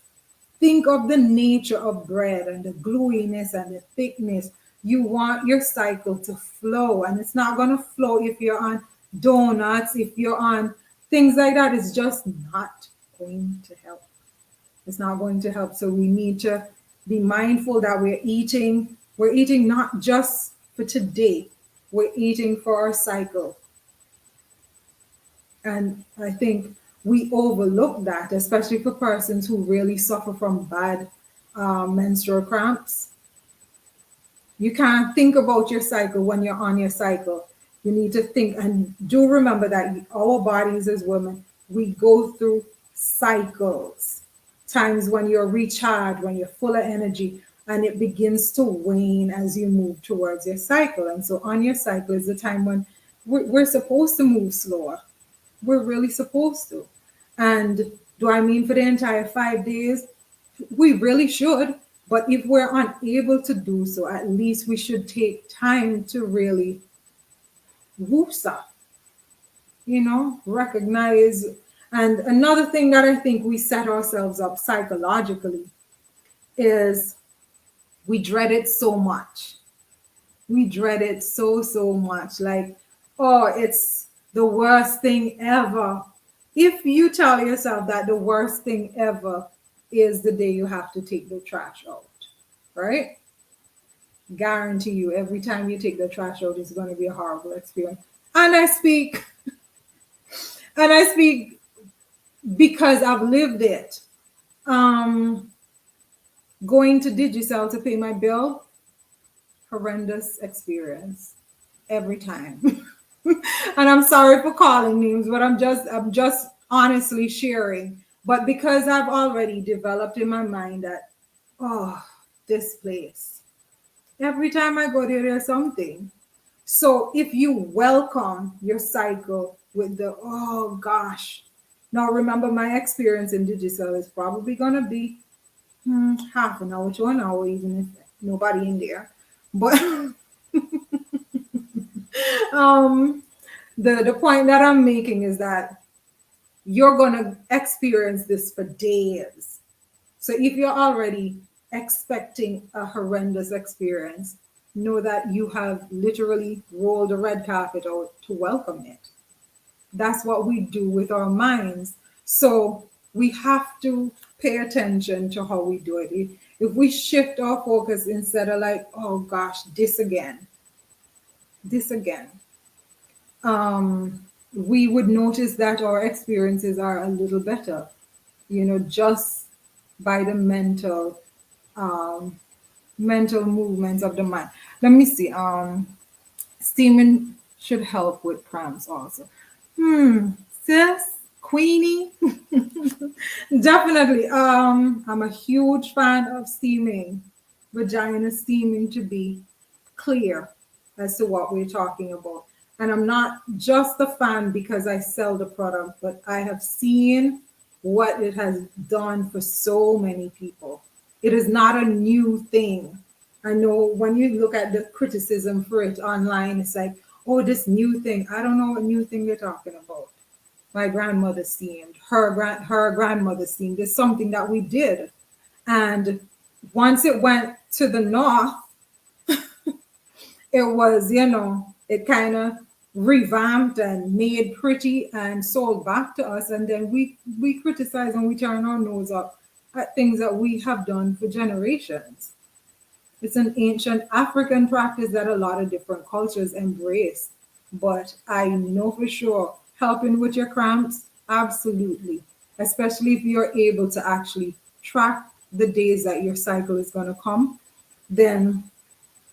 think of the nature of bread and the gluiness and the thickness. You want your cycle to flow, and it's not going to flow if you're on donuts, if you're on things like that. It's just not going to help. It's not going to help. So we need to be mindful that we're eating. We're eating not just for today. We're eating for our cycle. And I think we overlook that, especially for persons who really suffer from bad menstrual cramps. You can't think about your cycle when you're on your cycle. You need to think, and do remember that our bodies as women, we go through cycles. Times when you're recharged, when you're full of energy, and it begins to wane as you move towards your cycle. And so on your cycle is the time when we're supposed to move slower. We're really supposed to. And do I mean for the entire 5 days? We really should. But if we're unable to do so, at least we should take time to really woosa, recognize. And another thing that I think we set ourselves up psychologically is we dread it so much. We dread it so much. Like, oh, it's the worst thing ever. If you tell yourself that the worst thing ever is the day you have to take the trash out, right? Guarantee you, every time you take the trash out, it's going to be a horrible experience. And I speak because I've lived it. Going to Digicel to pay my bill, horrendous experience every time. And I'm sorry for calling names, but I'm just honestly sharing. But because I've already developed in my mind that, oh, this place, every time I go there, there's something. So if you welcome your cycle with the, oh gosh, now remember my experience in Digicel is probably going to be half an hour to an hour, even if nobody in there. But the point that I'm making is that you're going to experience this for days. So if you're already expecting a horrendous experience, know that you have literally rolled a red carpet out to welcome it. That's what we do with our minds. So we have to pay attention to how we do it. If we shift our focus instead of like, oh gosh, this again, we would notice that our experiences are a little better, just by the mental movements of the mind. Let me see. Steaming should help with cramps also. Sis, Queenie, definitely. I'm a huge fan of steaming. vagina steaming to be clear as to what we're talking about. And I'm not just a fan because I sell the product, but I have seen what it has done for so many people. It is not a new thing. I know when you look at the criticism for it online, it's like, oh, this new thing. I don't know what new thing you're talking about. My grandmother steamed, her grandmother steamed. It's something that we did. And once it went to the north, it was, it kind of revamped and made pretty and sold back to us. And then we criticize and we turn our nose up at things that we have done for generations. It's an ancient African practice that a lot of different cultures embrace. But I know for sure helping with your cramps, absolutely. Especially if you're able to actually track the days that your cycle is going to come, then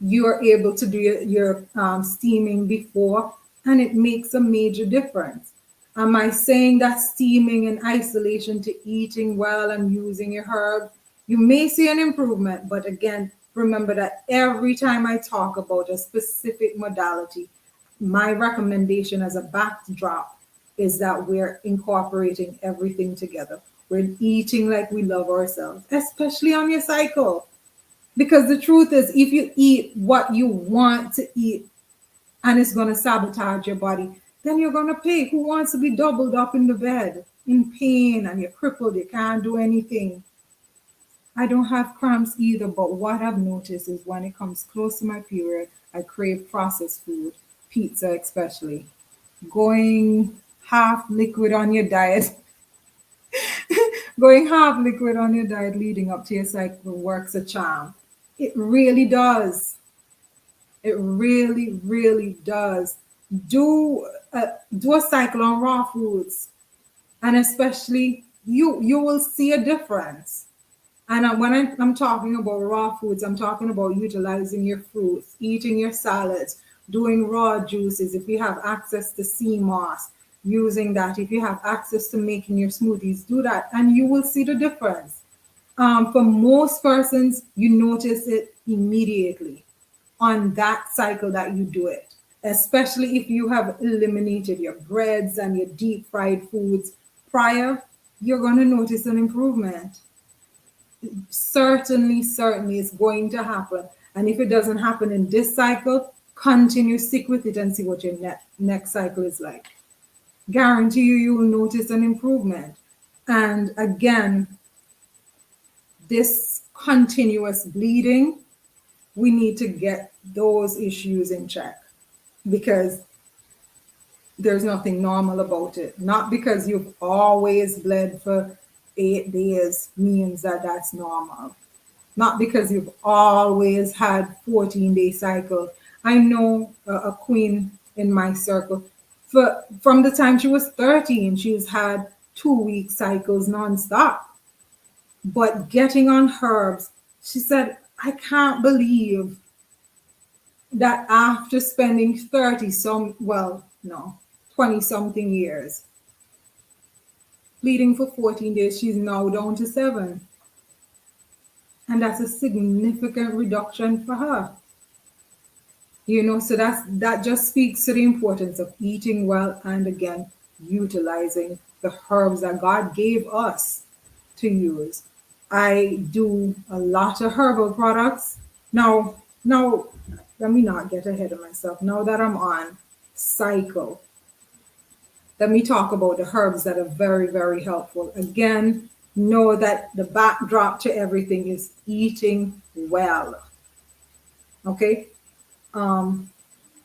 you're able to do your steaming before, and it makes a major difference. Am I saying that steaming in isolation to eating well and using your herb? You may see an improvement, but again, remember that every time I talk about a specific modality, my recommendation as a backdrop is that we're incorporating everything together. We're eating like we love ourselves, especially on your cycle. Because the truth is, if you eat what you want to eat and it's going to sabotage your body, then you're going to pay. Who wants to be doubled up in the bed in pain and you're crippled, you can't do anything? I don't have cramps either, but what I've noticed is when it comes close to my period, I crave processed food, pizza especially. Going half liquid on your diet, going half liquid on your diet leading up to your cycle works a charm. It really does. It really, really does. Do a cycle on raw foods, and especially you will see a difference. And when I'm talking about raw foods, I'm talking about utilizing your fruits, eating your salads, doing raw juices. If you have access to sea moss, using that. If you have access to making your smoothies, do that, and you will see the difference. For most persons, you notice it immediately on that cycle that you do it, especially if you have eliminated your breads and your deep fried foods prior, you're going to notice an improvement. Certainly it's going to happen. And if it doesn't happen in this cycle, continue, stick with it and see what your next cycle is like. Guarantee you will notice an improvement. And again, this continuous bleeding, we need to get those issues in check because there's nothing normal about it. Not because you've always bled for 8 days means that that's normal. Not because you've always had 14-day cycles. I know a queen in my circle. From the time she was 13, she's had 2-week cycles nonstop. But getting on herbs, she said, I can't believe that after spending 20 something years, bleeding for 14 days, she's now down to 7. And that's a significant reduction for her. So that just speaks to the importance of eating well and again, utilizing the herbs that God gave us to use. I do a lot of herbal products. Now, let me not get ahead of myself. Now that I'm on cycle, let me talk about the herbs that are very, very helpful. Again, know that the backdrop to everything is eating well. Okay? I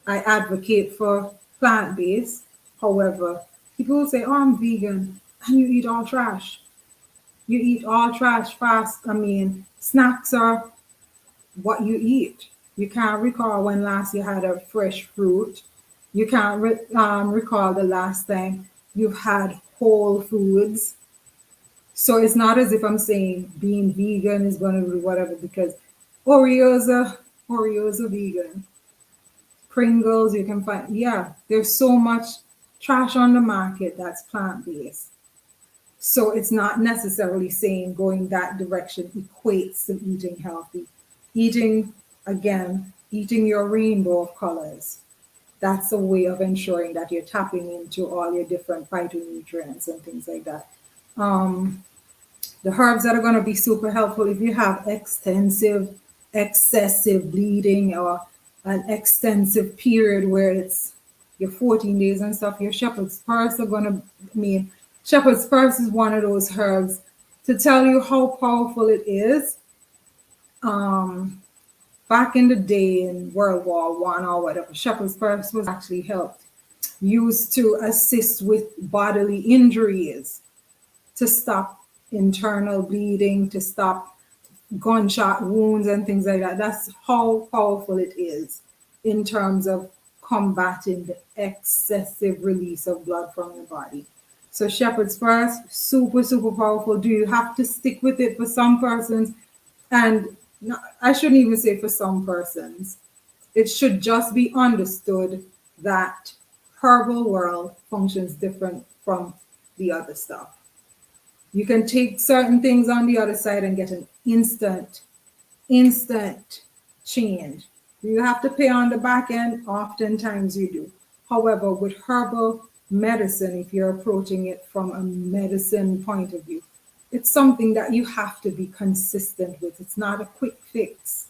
advocate for plant-based. However, people will say, oh, I'm vegan, and you eat all trash. You eat all trash fast. Snacks are what you eat. You can't recall when last you had a fresh fruit. You can't recall the last time you've had whole foods. So it's not as if I'm saying being vegan is going to be whatever, because Oreos are vegan. Pringles, you can find, there's so much trash on the market that's plant-based. So it's not necessarily saying going that direction equates to eating healthy. Eating, again, eating your rainbow of colors. That's a way of ensuring that you're tapping into all your different phytonutrients and things like that. Um, the herbs that are going to be super helpful if you have excessive bleeding or an extensive period where it's your 14 days and stuff, your shepherd's purse are going to, shepherd's purse is one of those herbs to tell you how powerful it is. Um, Back in the day in World War One or whatever, shepherd's purse was actually helped used to assist with bodily injuries, to stop internal bleeding, to stop gunshot wounds and things like that. That's how powerful it is in terms of combating the excessive release of blood from your body. So shepherd's purse, super, super powerful. Do you have to stick with it for some persons? And I shouldn't even say for some persons. It should just be understood that herbal world functions different from the other stuff. You can take certain things on the other side and get an instant change. You have to pay on the back end, oftentimes you do. However, with herbal medicine, if you're approaching it from a medicine point of view, it's something that you have to be consistent with. It's not a quick fix.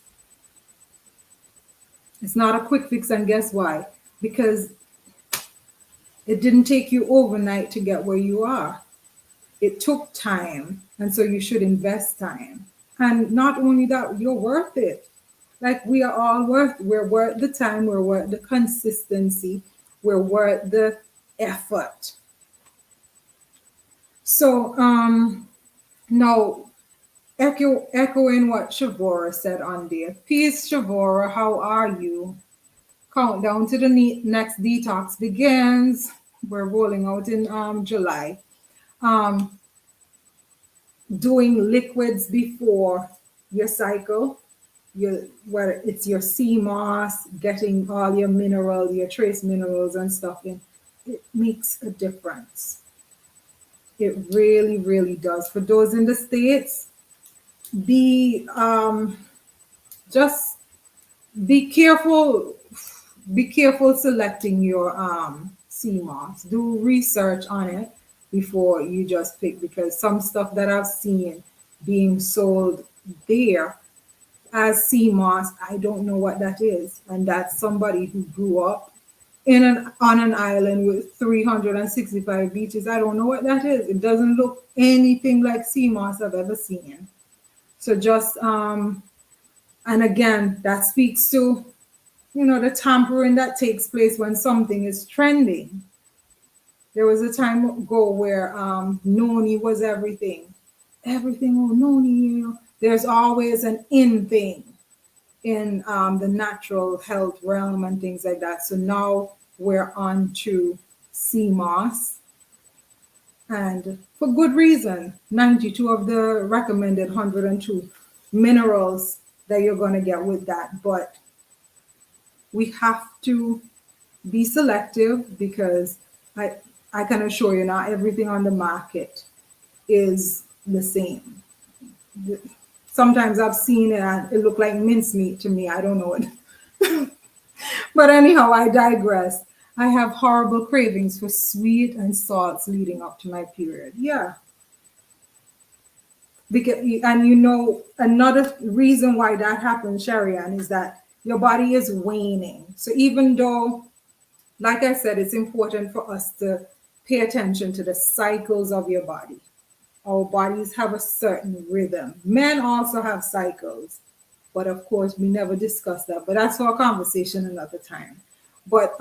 It's not a quick fix, and guess why? Because it didn't take you overnight to get where you are. It took time, and so you should invest time. And not only that, you're worth it. Like we are all we're worth the time, we're worth the consistency, we're worth the effort. So now echoing what Shavora said on there. Peace, Shavora, how are you? Countdown to the next detox begins. We're rolling out in July. Um, Doing liquids before your cycle, whether it's your sea moss, getting all your minerals, your trace minerals and stuff in, it makes a difference. It really, really does. For those in the States, be just be careful. Be careful selecting your sea moss. Do research on it before you just pick, because some stuff that I've seen being sold there as sea moss, I don't know what that is, and that's somebody who grew up on an island with 365 beaches. I don't know what that is. It doesn't look anything like sea moss I've ever seen. So just and again, that speaks to the tampering that takes place when something is trending. There was a time ago where noni was everything. Everything, oh, noni. There's always an in thing in the natural health realm and things like that. So now we're on to sea moss. And for good reason, 92 of the recommended 102 minerals that you're going to get with that. But we have to be selective, because I can assure you not everything on the market is the same. Sometimes I've seen it and it looked like mincemeat to me. I don't know it. But anyhow, I digress. I have horrible cravings for sweet and salts leading up to my period. Yeah. Because, and another reason why that happens, Sharian, is that your body is waning. So even though, like I said, it's important for us to pay attention to the cycles of your body. Our bodies have a certain rhythm. Men also have cycles, but of course we never discuss that. But that's for a conversation another time. But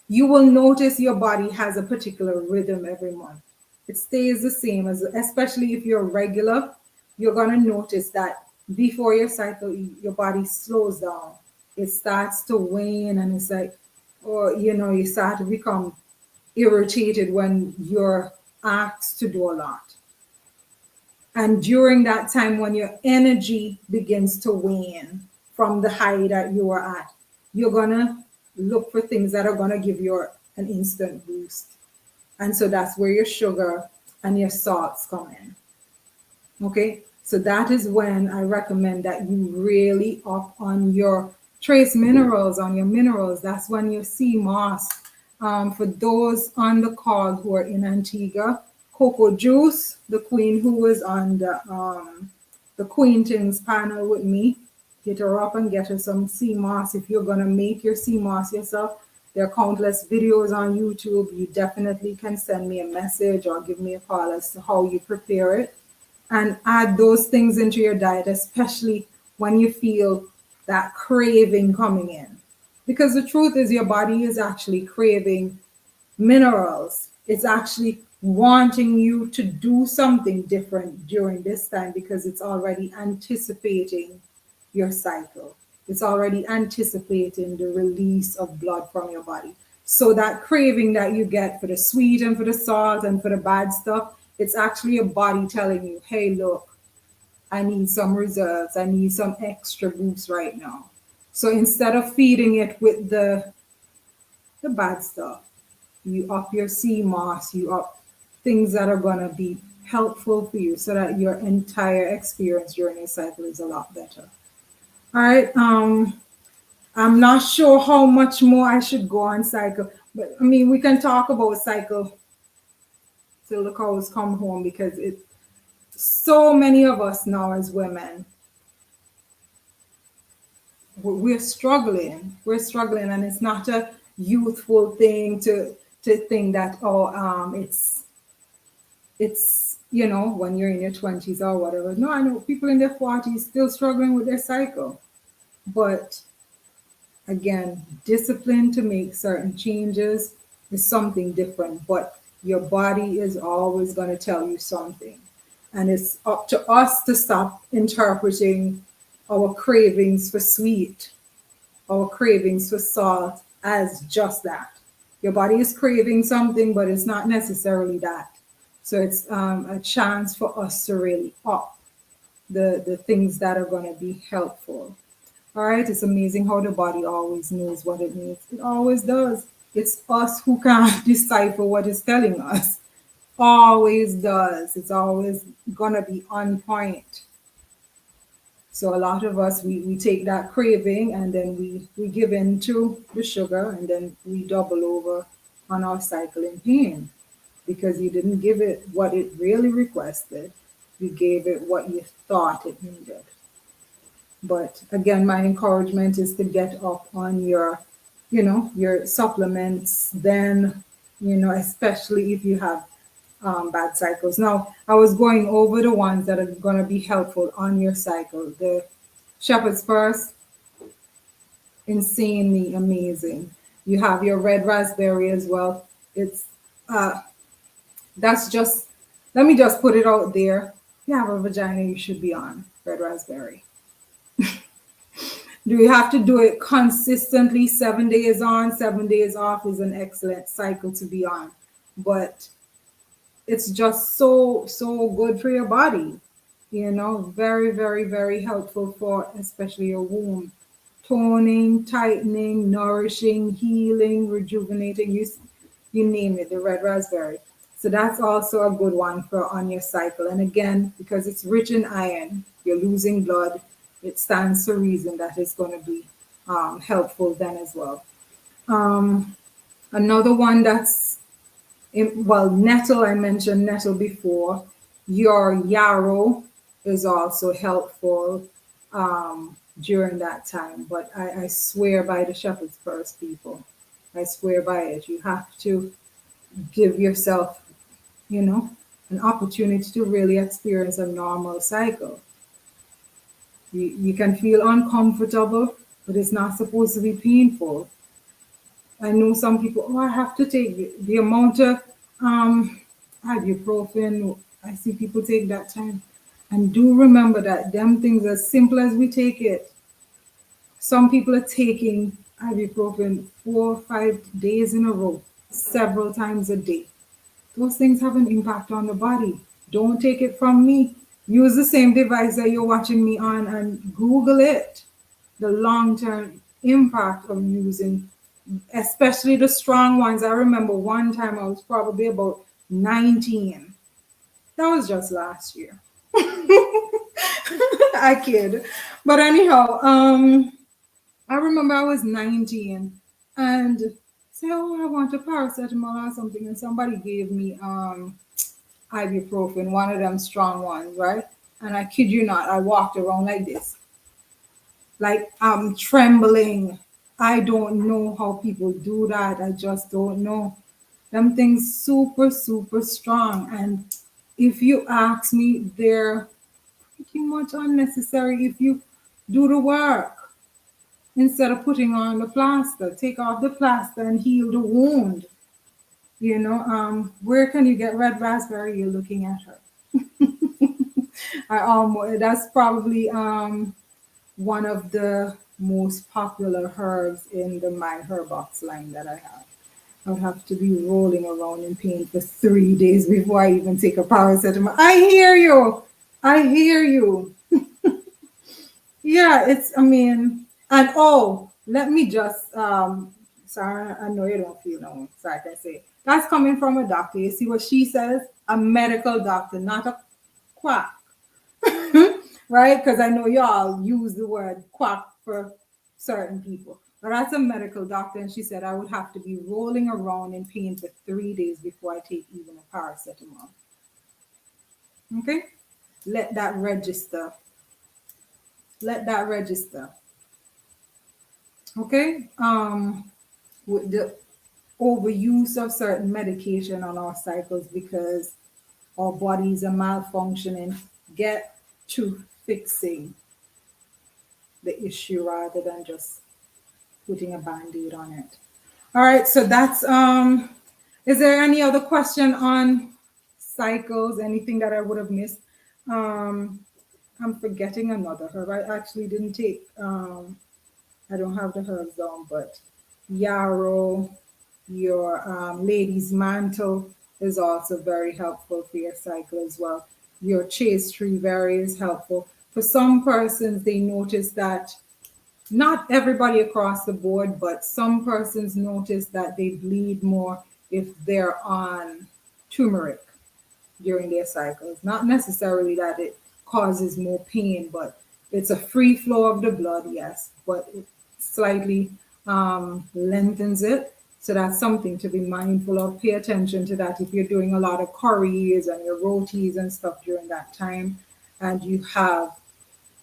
you will notice your body has a particular rhythm every month. It stays the same, especially if you're regular. You're gonna notice that before your cycle, your body slows down. It starts to wane, and it's like, or you start to become irritated when you're asked to do a lot. And during that time, when your energy begins to wane from the high that you are at, you're gonna look for things that are gonna give you an instant boost. And so that's where your sugar and your salts come in. Okay, So that is when I recommend that you really up on your trace minerals, on your minerals. That's when your sea moss. For those on the call who are in Antigua, Cocoa Juice, the queen who was on the Queen Things panel with me, hit her up and get her some sea moss. If you're gonna make your sea moss yourself, there are countless videos on YouTube. You definitely can send me a message or give me a call as to how you prepare it, and add those things into your diet, especially when you feel that craving coming in. Because the truth is, your body is actually craving minerals. It's actually wanting you to do something different during this time because it's already anticipating your cycle. It's already anticipating the release of blood from your body. So that craving that you get for the sweet and for the salt and for the bad stuff, it's actually your body telling you, hey, look, I need some reserves. I need some extra boost right now. So instead of feeding it with the bad stuff, you up your sea moss, you up things that are going to be helpful for you so that your entire experience during your cycle is a lot better. All right. I'm not sure how much more I should go on cycle, but I mean, we can talk about cycle till the cows come home because it so many of us now as women, we're struggling. We're struggling, and it's not a youthful thing to think that it's when you're in your 20s or whatever. No, I know people in their 40s still struggling with their cycle, but again, discipline to make certain changes is something different, but your body is always going to tell you something. And it's up to us to stop interpreting our cravings for sweet, our cravings for salt as just that. Your body is craving something, but it's not necessarily that. So it's a chance for us to really up the things that are going to be helpful. All right, it's amazing how the body always knows what it needs. It always does. It's us who can't decipher what it's telling us. Always does. It's always gonna be on point. So a lot of us we take that craving and then we give in to the sugar and then we double over on our cycle in pain because you didn't give it what it really requested. You gave it what you thought it needed. But again, my encouragement is to get up on your supplements then, especially if you have bad cycles. Now, I was going over the ones that are going to be helpful on your cycle. The Shepherd's Purse, insanely amazing. You have your red raspberry as well. It's that's just, let me just put it out there. If you have a vagina, you should be on red raspberry. Do you have to do it consistently? 7 days on, 7 days off is an excellent cycle to be on. But it's just so good for your body. Very, very, very helpful for especially your womb. Toning, tightening, nourishing, healing, rejuvenating, you name it, the red raspberry. So that's also a good one for on your cycle. And again, because it's rich in iron, you're losing blood, it stands to reason that it's going to be helpful then as well. Another one that's nettle, I mentioned nettle before. Your yarrow is also helpful during that time. But I swear by the shepherd's purse, people. I swear by it. You have to give yourself, an opportunity to really experience a normal cycle. You can feel uncomfortable, but it's not supposed to be painful. I know some people, I have to take the amount of ibuprofen. I see people take that time. And do remember that them things, as simple as we take it, some people are taking ibuprofen 4 or 5 days in a row, several times a day. Those things have an impact on the body. Don't take it from me. Use the same device that you're watching me on and Google it. The long-term impact of using, especially the strong ones. I remember one time I was probably about 19. That was just last year. I kid. But anyhow, I remember I was 19 and say, oh, I want a paracetamol or something, and somebody gave me ibuprofen, one of them strong ones, right? And I kid you not, I walked around like this, like I'm trembling. I don't know how people do that. I just don't know. Them things super, super strong. And if you ask me, they're pretty much unnecessary if you do the work. Instead of putting on the plaster, take off the plaster and heal the wound. Where can you get red raspberry? You're looking at her. That's probably one of the most popular herbs in the My Herbox line that I have. I would have to be rolling around in pain for 3 days before I even take a paracetamol. I hear you. I hear you. Yeah, I mean, and oh, let me just, sorry, I know you don't feel no, so I can say, that's coming from a doctor. You see what she says? A medical doctor, not a quack, right? Because I know y'all use the word quack for certain people. But that's a medical doctor, and she said I would have to be rolling around in pain for 3 days before I take even a paracetamol. Okay? Let that register. Let that register. Okay? With the overuse of certain medication on our cycles because our bodies are malfunctioning, get to fixing the issue rather than just putting a band-aid on it. All right, so that's is there any other question on cycles? Anything that I would have missed? Um I'm forgetting another herb. I actually didn't take I don't have the herbs down, but yarrow, your lady's mantle is also very helpful for your cycle as well. Your chase tree berry is helpful. For some persons, they notice that not everybody across the board, but some persons notice that they bleed more if they're on turmeric during their cycles. Not necessarily that it causes more pain, but it's a free flow of the blood, yes, but it slightly lengthens it. So that's something to be mindful of. Pay attention to that if you're doing a lot of curries and your rotis and stuff during that time, and you have,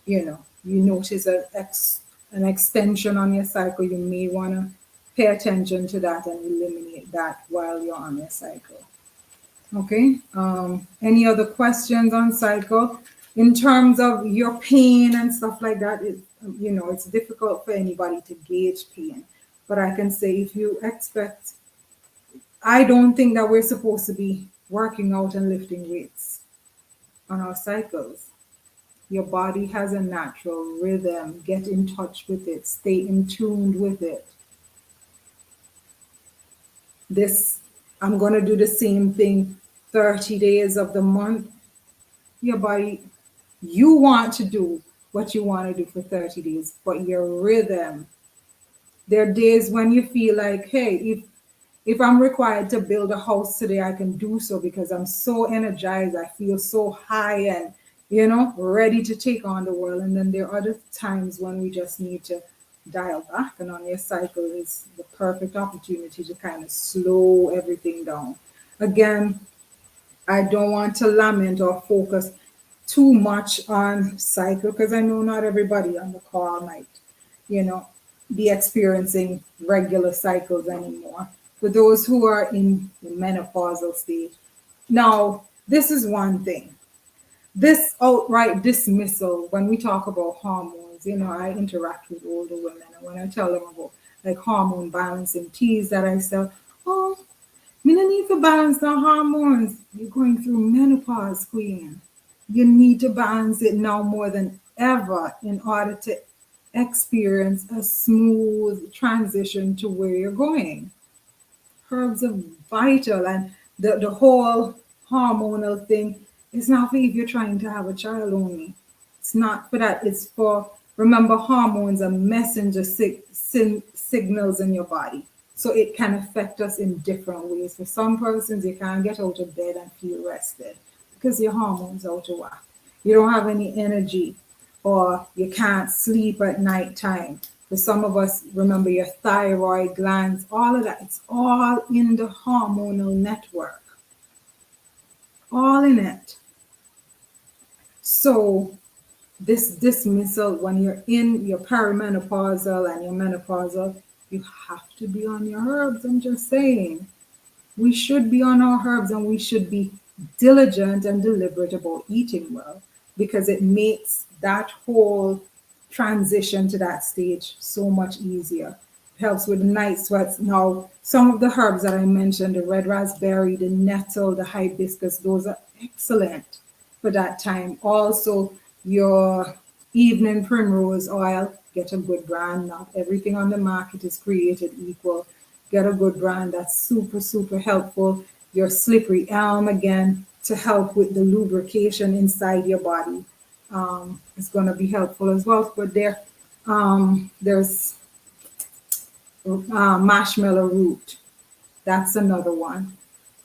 you notice an extension on your cycle, you may want to pay attention to that and eliminate that while you're on your cycle. Okay. Any other questions on cycle? In terms of your pain and stuff like that, it's difficult for anybody to gauge pain. But I can say if you expect, I don't think that we're supposed to be working out and lifting weights on our cycles. Your body has a natural rhythm. Get in touch with it. Stay in tune with it. I'm going to do the same thing 30 days of the month. Your body, you want to do what you want to do for 30 days, but your rhythm, there are days when you feel like, hey, if I'm required to build a house today, I can do so because I'm so energized. I feel so high and, ready to take on the world. And then there are other times when we just need to dial back. And on your cycle is the perfect opportunity to kind of slow everything down. Again, I don't want to lament or focus too much on cycle because I know not everybody on the call might, you know, be experiencing regular cycles anymore. For those who are in the menopausal stage. Now, this is one thing. This outright dismissal, when we talk about hormones, I interact with older women, and when I tell them about like hormone balancing teas that I sell, oh, me no need to balance the hormones. You're going through menopause, queen. You need to balance it now more than ever in order to experience a smooth transition to where you're going. Herbs are vital, and the whole hormonal thing is not for if you're trying to have a child only. It's not for that. It's for, remember, hormones are messenger signals in your body. So it can affect us in different ways. For some persons, you can't get out of bed and feel rested because your hormones are out of whack. you don't have any energy, or you can't sleep at night time. For some of us, remember your thyroid glands, all of that, it's all in the hormonal network, all in it. So this dismissal when you're in your perimenopausal and your menopausal, you have to be on your herbs. I'm just saying. We should be on our herbs and we should be diligent and deliberate about eating well because it makes that whole transition to that stage so much easier. It helps with the night sweats. Now, some of the herbs that I mentioned, the red raspberry, the nettle, the hibiscus, those are excellent for that time. Also, your evening primrose oil, get a good brand. Not everything on the market is created equal. Get a good brand that's super, super helpful. Your slippery elm, again, to help with the lubrication inside your body. It's going to be helpful as well. But there's marshmallow root. That's another one.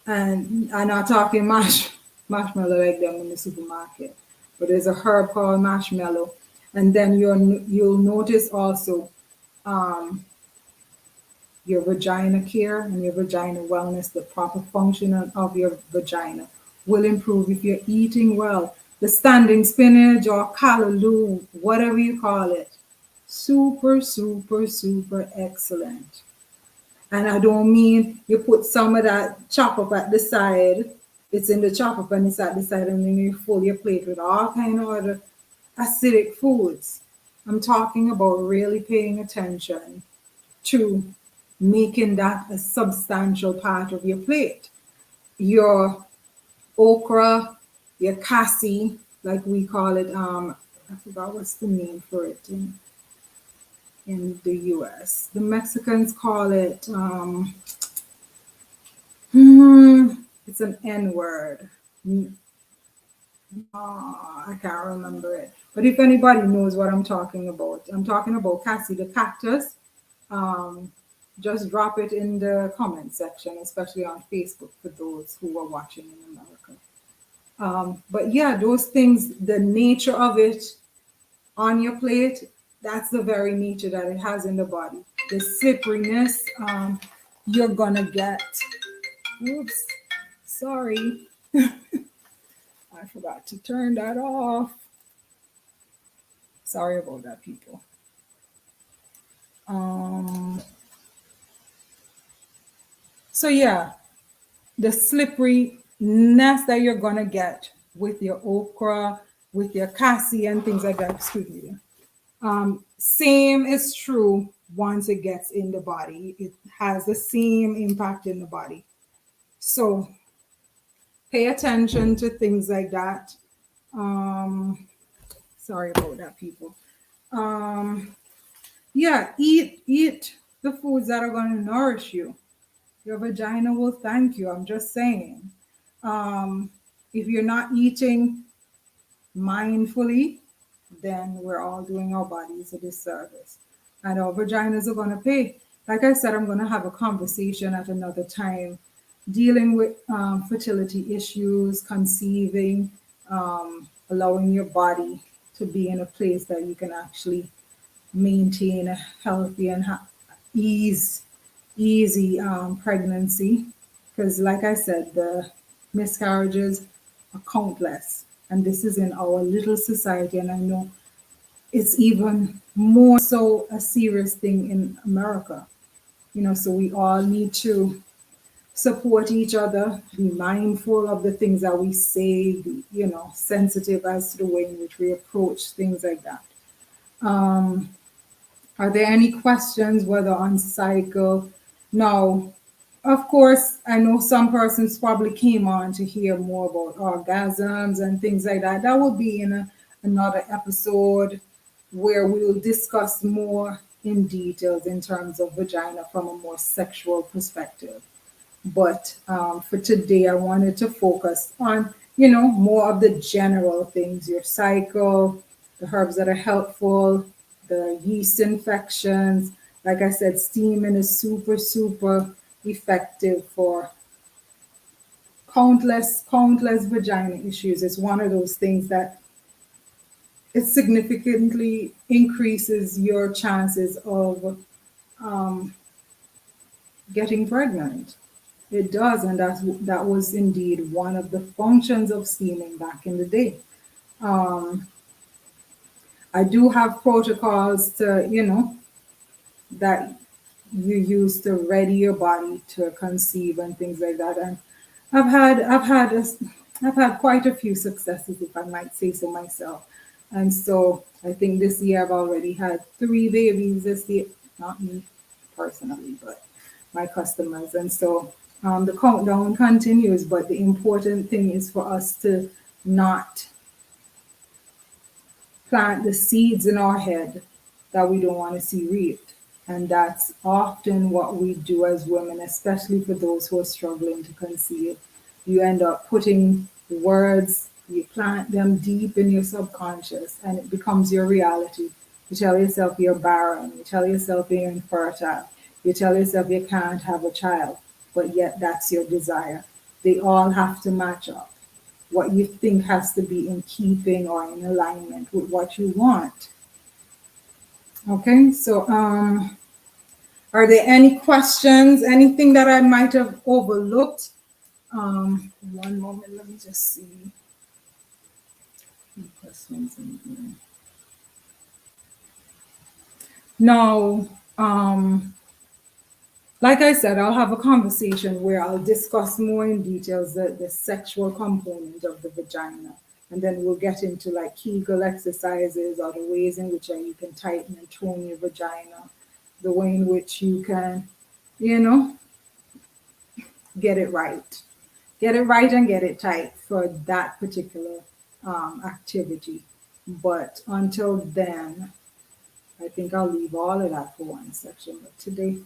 And I'm not talking marshmallow like them in the supermarket, but there's a herb called marshmallow. And then you'll notice also um, your vagina care and your vagina wellness, the proper function of your vagina will improve if you're eating well. The standing spinach or callaloo, whatever you call it, super, super, super excellent. And I don't mean you put some of that chop up at the side. It's in the chop up and it's at the side, and then you fill your plate with all kind of other acidic foods. I'm talking about really paying attention to making that a substantial part of your plate. Your okra, your cassie, like we call it. I forgot what's the name for it in the US. The Mexicans call it, it's an N word. I can't remember it. But if anybody knows what I'm talking about cassie, the cactus. Um, just drop it in the comment section, especially on Facebook for those who are watching in America. But yeah, those things, the nature of it on your plate, that's the very nature that it has in the body. The slipperiness, you're gonna get. Oops, sorry. I forgot to turn that off. Sorry about that, people. Um, so yeah, the slipperiness that you're gonna get with your okra, with your cassie and things like that. Excuse me. Same is true once it gets in the body. It has the same impact in the body. So pay attention to things like that. Um, sorry about that, people. Um, yeah, eat the foods that are going to nourish you. Your vagina will thank you. I'm just saying. Um, if you're not eating mindfully, then we're all doing our bodies a disservice. And our vaginas are going to pay. Like I said, I'm going to have a conversation at another time dealing with fertility issues, conceiving, allowing your body to be in a place that you can actually maintain a healthy and easy pregnancy. Because, like I said, the miscarriages are countless, and this is in our little society. And I know it's even more so a serious thing in America. So we all need to support each other, be mindful of the things that we say, be, sensitive as to the way in which we approach things like that. Um, are there any questions, whether on cycle? No. Of course, I know some persons probably came on to hear more about orgasms and things like that. That will be in another episode where we will discuss more in details in terms of vagina from a more sexual perspective. But for today, I wanted to focus on, more of the general things, your cycle, the herbs that are helpful, the yeast infections. Like I said, steaming is super, super effective for countless vagina issues. It's one of those things that it significantly increases your chances of um, getting pregnant. It does, and that was indeed one of the functions of steaming back in the day. Um, I do have protocols to, that you use to ready your body to conceive and things like that. And I've had I've had a, I've had quite a few successes, if I might say so myself. And so I think this year I've already had 3 babies this year, not me personally, but my customers. And so the countdown continues, but the important thing is for us to not plant the seeds in our head that we don't want to see reaped. And that's often what we do as women, especially for those who are struggling to conceive. You end up putting words, you plant them deep in your subconscious, and it becomes your reality. You tell yourself you're barren, you tell yourself you're infertile, you tell yourself you can't have a child, but yet that's your desire. They all have to match up. What you think has to be in keeping or in alignment with what you want. Okay, so are there any questions? Anything that I might have overlooked? One moment, let me just see. Any questions in here? No. Like I said, I'll have a conversation where I'll discuss more in details the sexual component of the vagina. And then we'll get into like Kegel exercises or the ways in which you can tighten and tone your vagina, the way in which you can, you know, get it right. Get it right and get it tight for that particular activity. But until then, I think I'll leave all of that for one section. But today,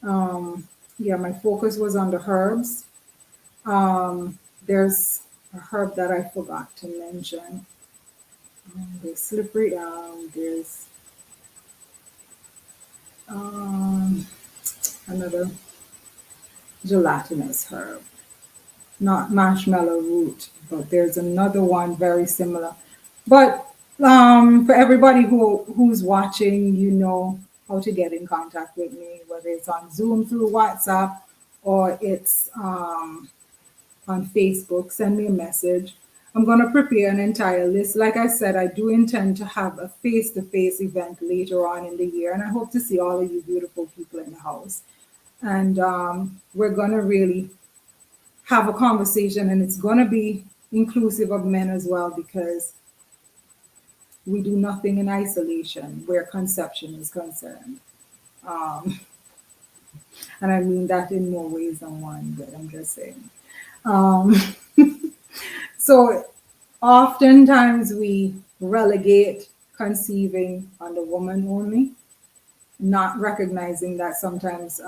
um, yeah, my focus was on the herbs. There's a herb that I forgot to mention. There's slippery elm. There's um, another gelatinous herb, not marshmallow root, but there's another one very similar. But for everybody who's watching, you know how to get in contact with me, whether it's on Zoom through WhatsApp or it's on Facebook. Send me a message. I'm going to prepare an entire list. Like I said, I do intend to have a face-to-face event later on in the year, and I hope to see all of you beautiful people in the house. And we're going to really have a conversation, and it's going to be inclusive of men as well, because we do nothing in isolation where conception is concerned. Um, and I mean that in more ways than one, but I'm just saying. Um, so oftentimes we relegate conceiving on the woman only, not recognizing that sometimes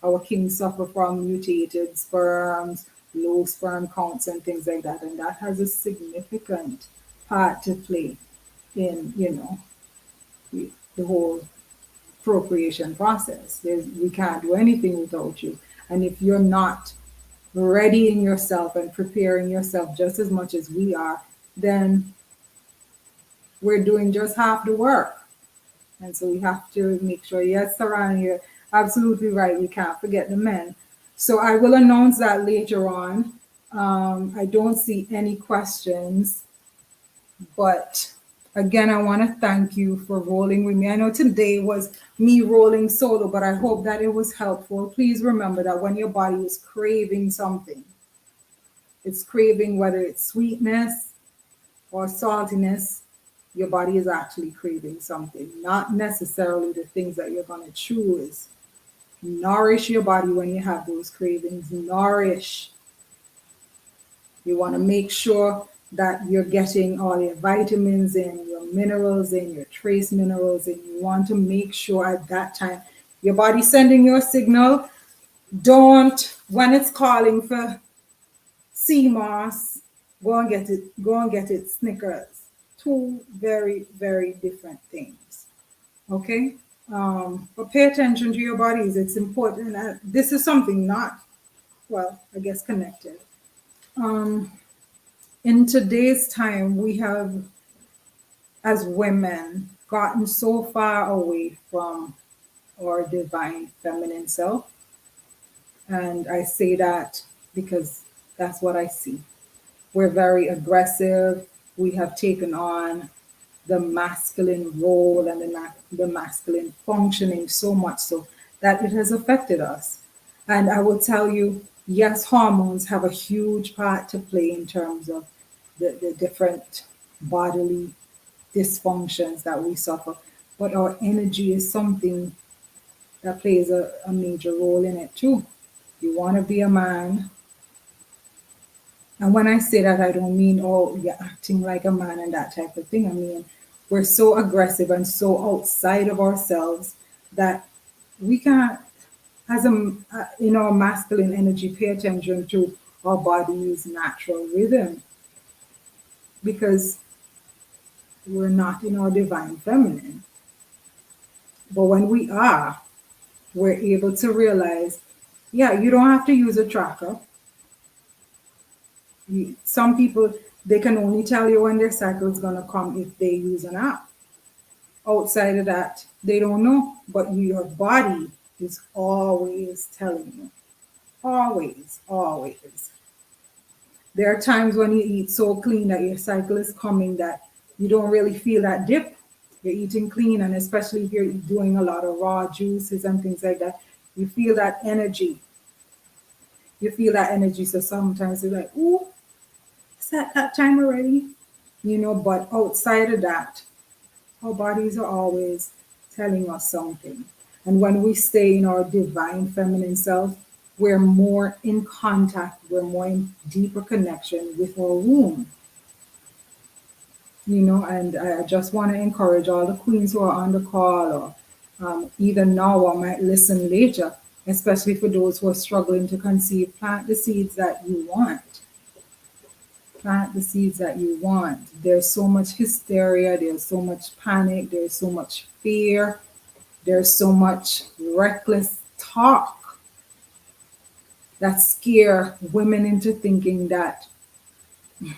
our kings suffer from mutated sperms, low sperm counts, and things like that, and that has a significant part to play in, the whole procreation process. We can't do anything without you, and if you're not readying yourself and preparing yourself just as much as we are, then we're doing just half the work. And so we have to make sure, yes, Saran, you're absolutely right. We can't forget the men. So I will announce that later on. I don't see any questions, but again, I want to thank you for rolling with me. I know today was me rolling solo, but I hope that it was helpful. Please remember that when your body is craving something, it's craving whether it's sweetness or saltiness, your body is actually craving something, not necessarily the things that you're going to choose. Nourish your body when you have those cravings. Nourish. You want to make sure that you're getting all your vitamins in, your minerals in, your trace minerals, and you want to make sure at that time your body's sending you a signal. Don't, when it's calling for sea moss, go and get it. Go and get it Snickers. Two very, very different things. Okay? But pay attention to your bodies. It's important. This is something not, well, I guess connected. In today's time, we have as women, gotten so far away from our divine feminine self. And I say that because that's what I see. We're very aggressive. We have taken on the masculine role and the masculine functioning so much so that it has affected us. And I will tell you, yes, hormones have a huge part to play in terms of the different bodily dysfunctions that we suffer. But our energy is something that plays a major role in it too. You want to be a man. And when I say that, I don't mean, oh, you're acting like a man and that type of thing. I mean, we're so aggressive and so outside of ourselves that we can't, as in our masculine energy, pay attention to our body's natural rhythm because we're not in our divine feminine. But when we are, we're able to realize, yeah, you don't have to use a tracker. Some people, they can only tell you when their cycle is going to come if they use an app. Outside of that, they don't know. But your body is always telling you. Always, always. There are times when you eat so clean that your cycle is coming that you don't really feel that dip. You're eating clean, and especially if you're doing a lot of raw juices and things like that, you feel that energy. You feel that energy. So sometimes you're like, ooh, is that time already? But outside of that, our bodies are always telling us something. And when we stay in our divine feminine self, we're more in contact, we're more in deeper connection with our womb. And I just want to encourage all the queens who are on the call or either now or might listen later, especially for those who are struggling to conceive, plant the seeds that you want. Plant the seeds that you want. There's so much hysteria, there's so much panic, there's so much fear, there's so much reckless talk that scare women into thinking that, you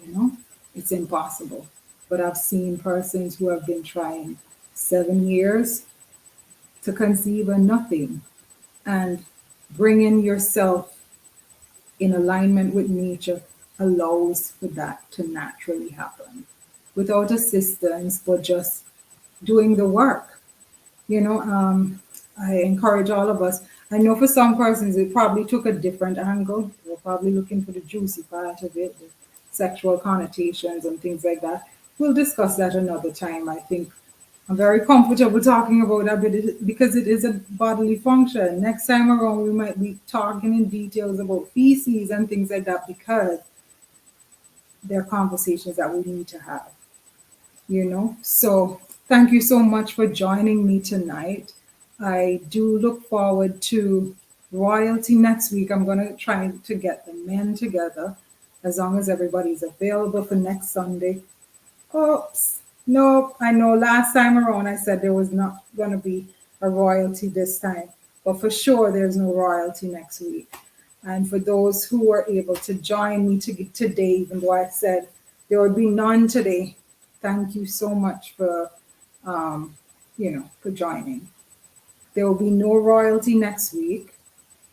know, it's impossible. But I've seen persons who have been trying 7 years to conceive and nothing. And bringing yourself in alignment with nature allows for that to naturally happen without assistance, but just doing the work. I encourage all of us. I know for some persons it probably took a different angle. They're probably looking for the juicy part of it, the sexual connotations and things like that. We'll discuss that another time. I think I'm very comfortable talking about that because it is a bodily function. Next time around, we might be talking in details about feces and things like that because they're conversations that we need to have. So thank you so much for joining me tonight. I do look forward to royalty next week. I'm going to try to get the men together as long as everybody's available for next Sunday. Oops. Nope. I know last time around I said there was not going to be a royalty this time, but for sure there's no royalty next week. And for those who were able to join me today, even though I said there would be none today, thank you so much for joining. There will be no royalty next week.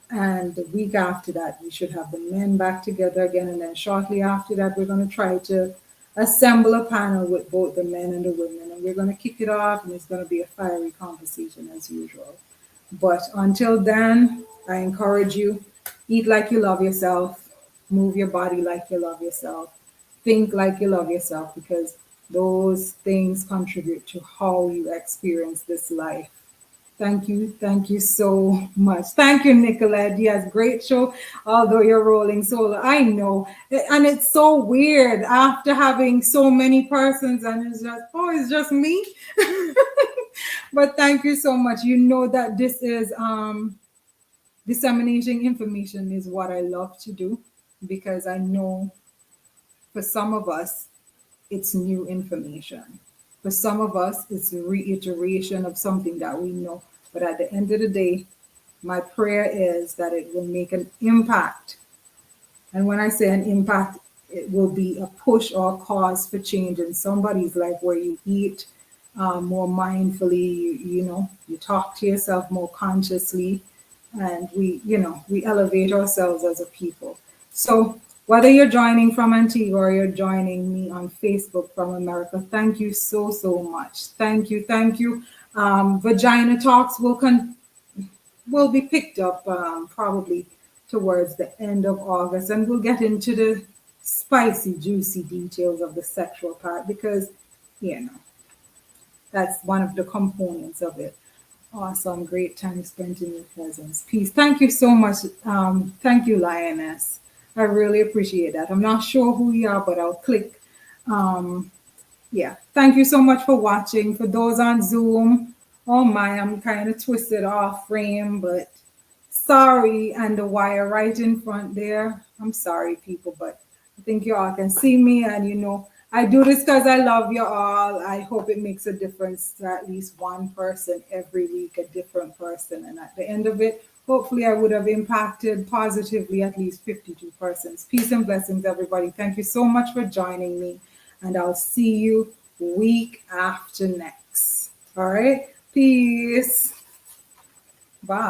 And the week after that, we should have the men back together again. And then shortly after that, we're going to try to assemble a panel with both the men and the women. And we're going to kick it off, and it's going to be a fiery conversation as usual. But until then, I encourage you, eat like you love yourself, move your body like you love yourself, think like you love yourself, because those things contribute to how you experience this life. Thank you. Thank you so much. Thank you, Nicolette. Yes, great show. Although you're rolling solo, I know. And it's so weird after having so many persons and it's just me. But thank you so much. You know that this is disseminating information is what I love to do because I know for some of us, it's new information. For some of us, it's a reiteration of something that we know. But at the end of the day, my prayer is that it will make an impact. And when I say an impact, it will be a push or a cause for change in somebody's life, where you eat more mindfully, you talk to yourself more consciously, and we elevate ourselves as a people. So whether you're joining from Antigua or you're joining me on Facebook from America, thank you so much. Thank you. Vagina Talks will be picked up probably towards the end of August, and we'll get into the spicy, juicy details of the sexual part, because that's one of the components of it. Awesome, great time spent in your presence. Peace. Thank you so much. Thank you, Lioness. I really appreciate that. I'm not sure who you are, but I'll click. Um, yeah, thank you so much for watching. For those on Zoom, oh my, I'm kind of twisted off frame, but sorry. And the wire right in front there. I'm sorry, people, but I think you all can see me. And I do this because I love you all. I hope it makes a difference to at least one person every week, a different person. And at the end of it, hopefully I would have impacted positively at least 52 persons. Peace and blessings, everybody. Thank you so much for joining me. And I'll see you week after next. All right. Peace. Bye.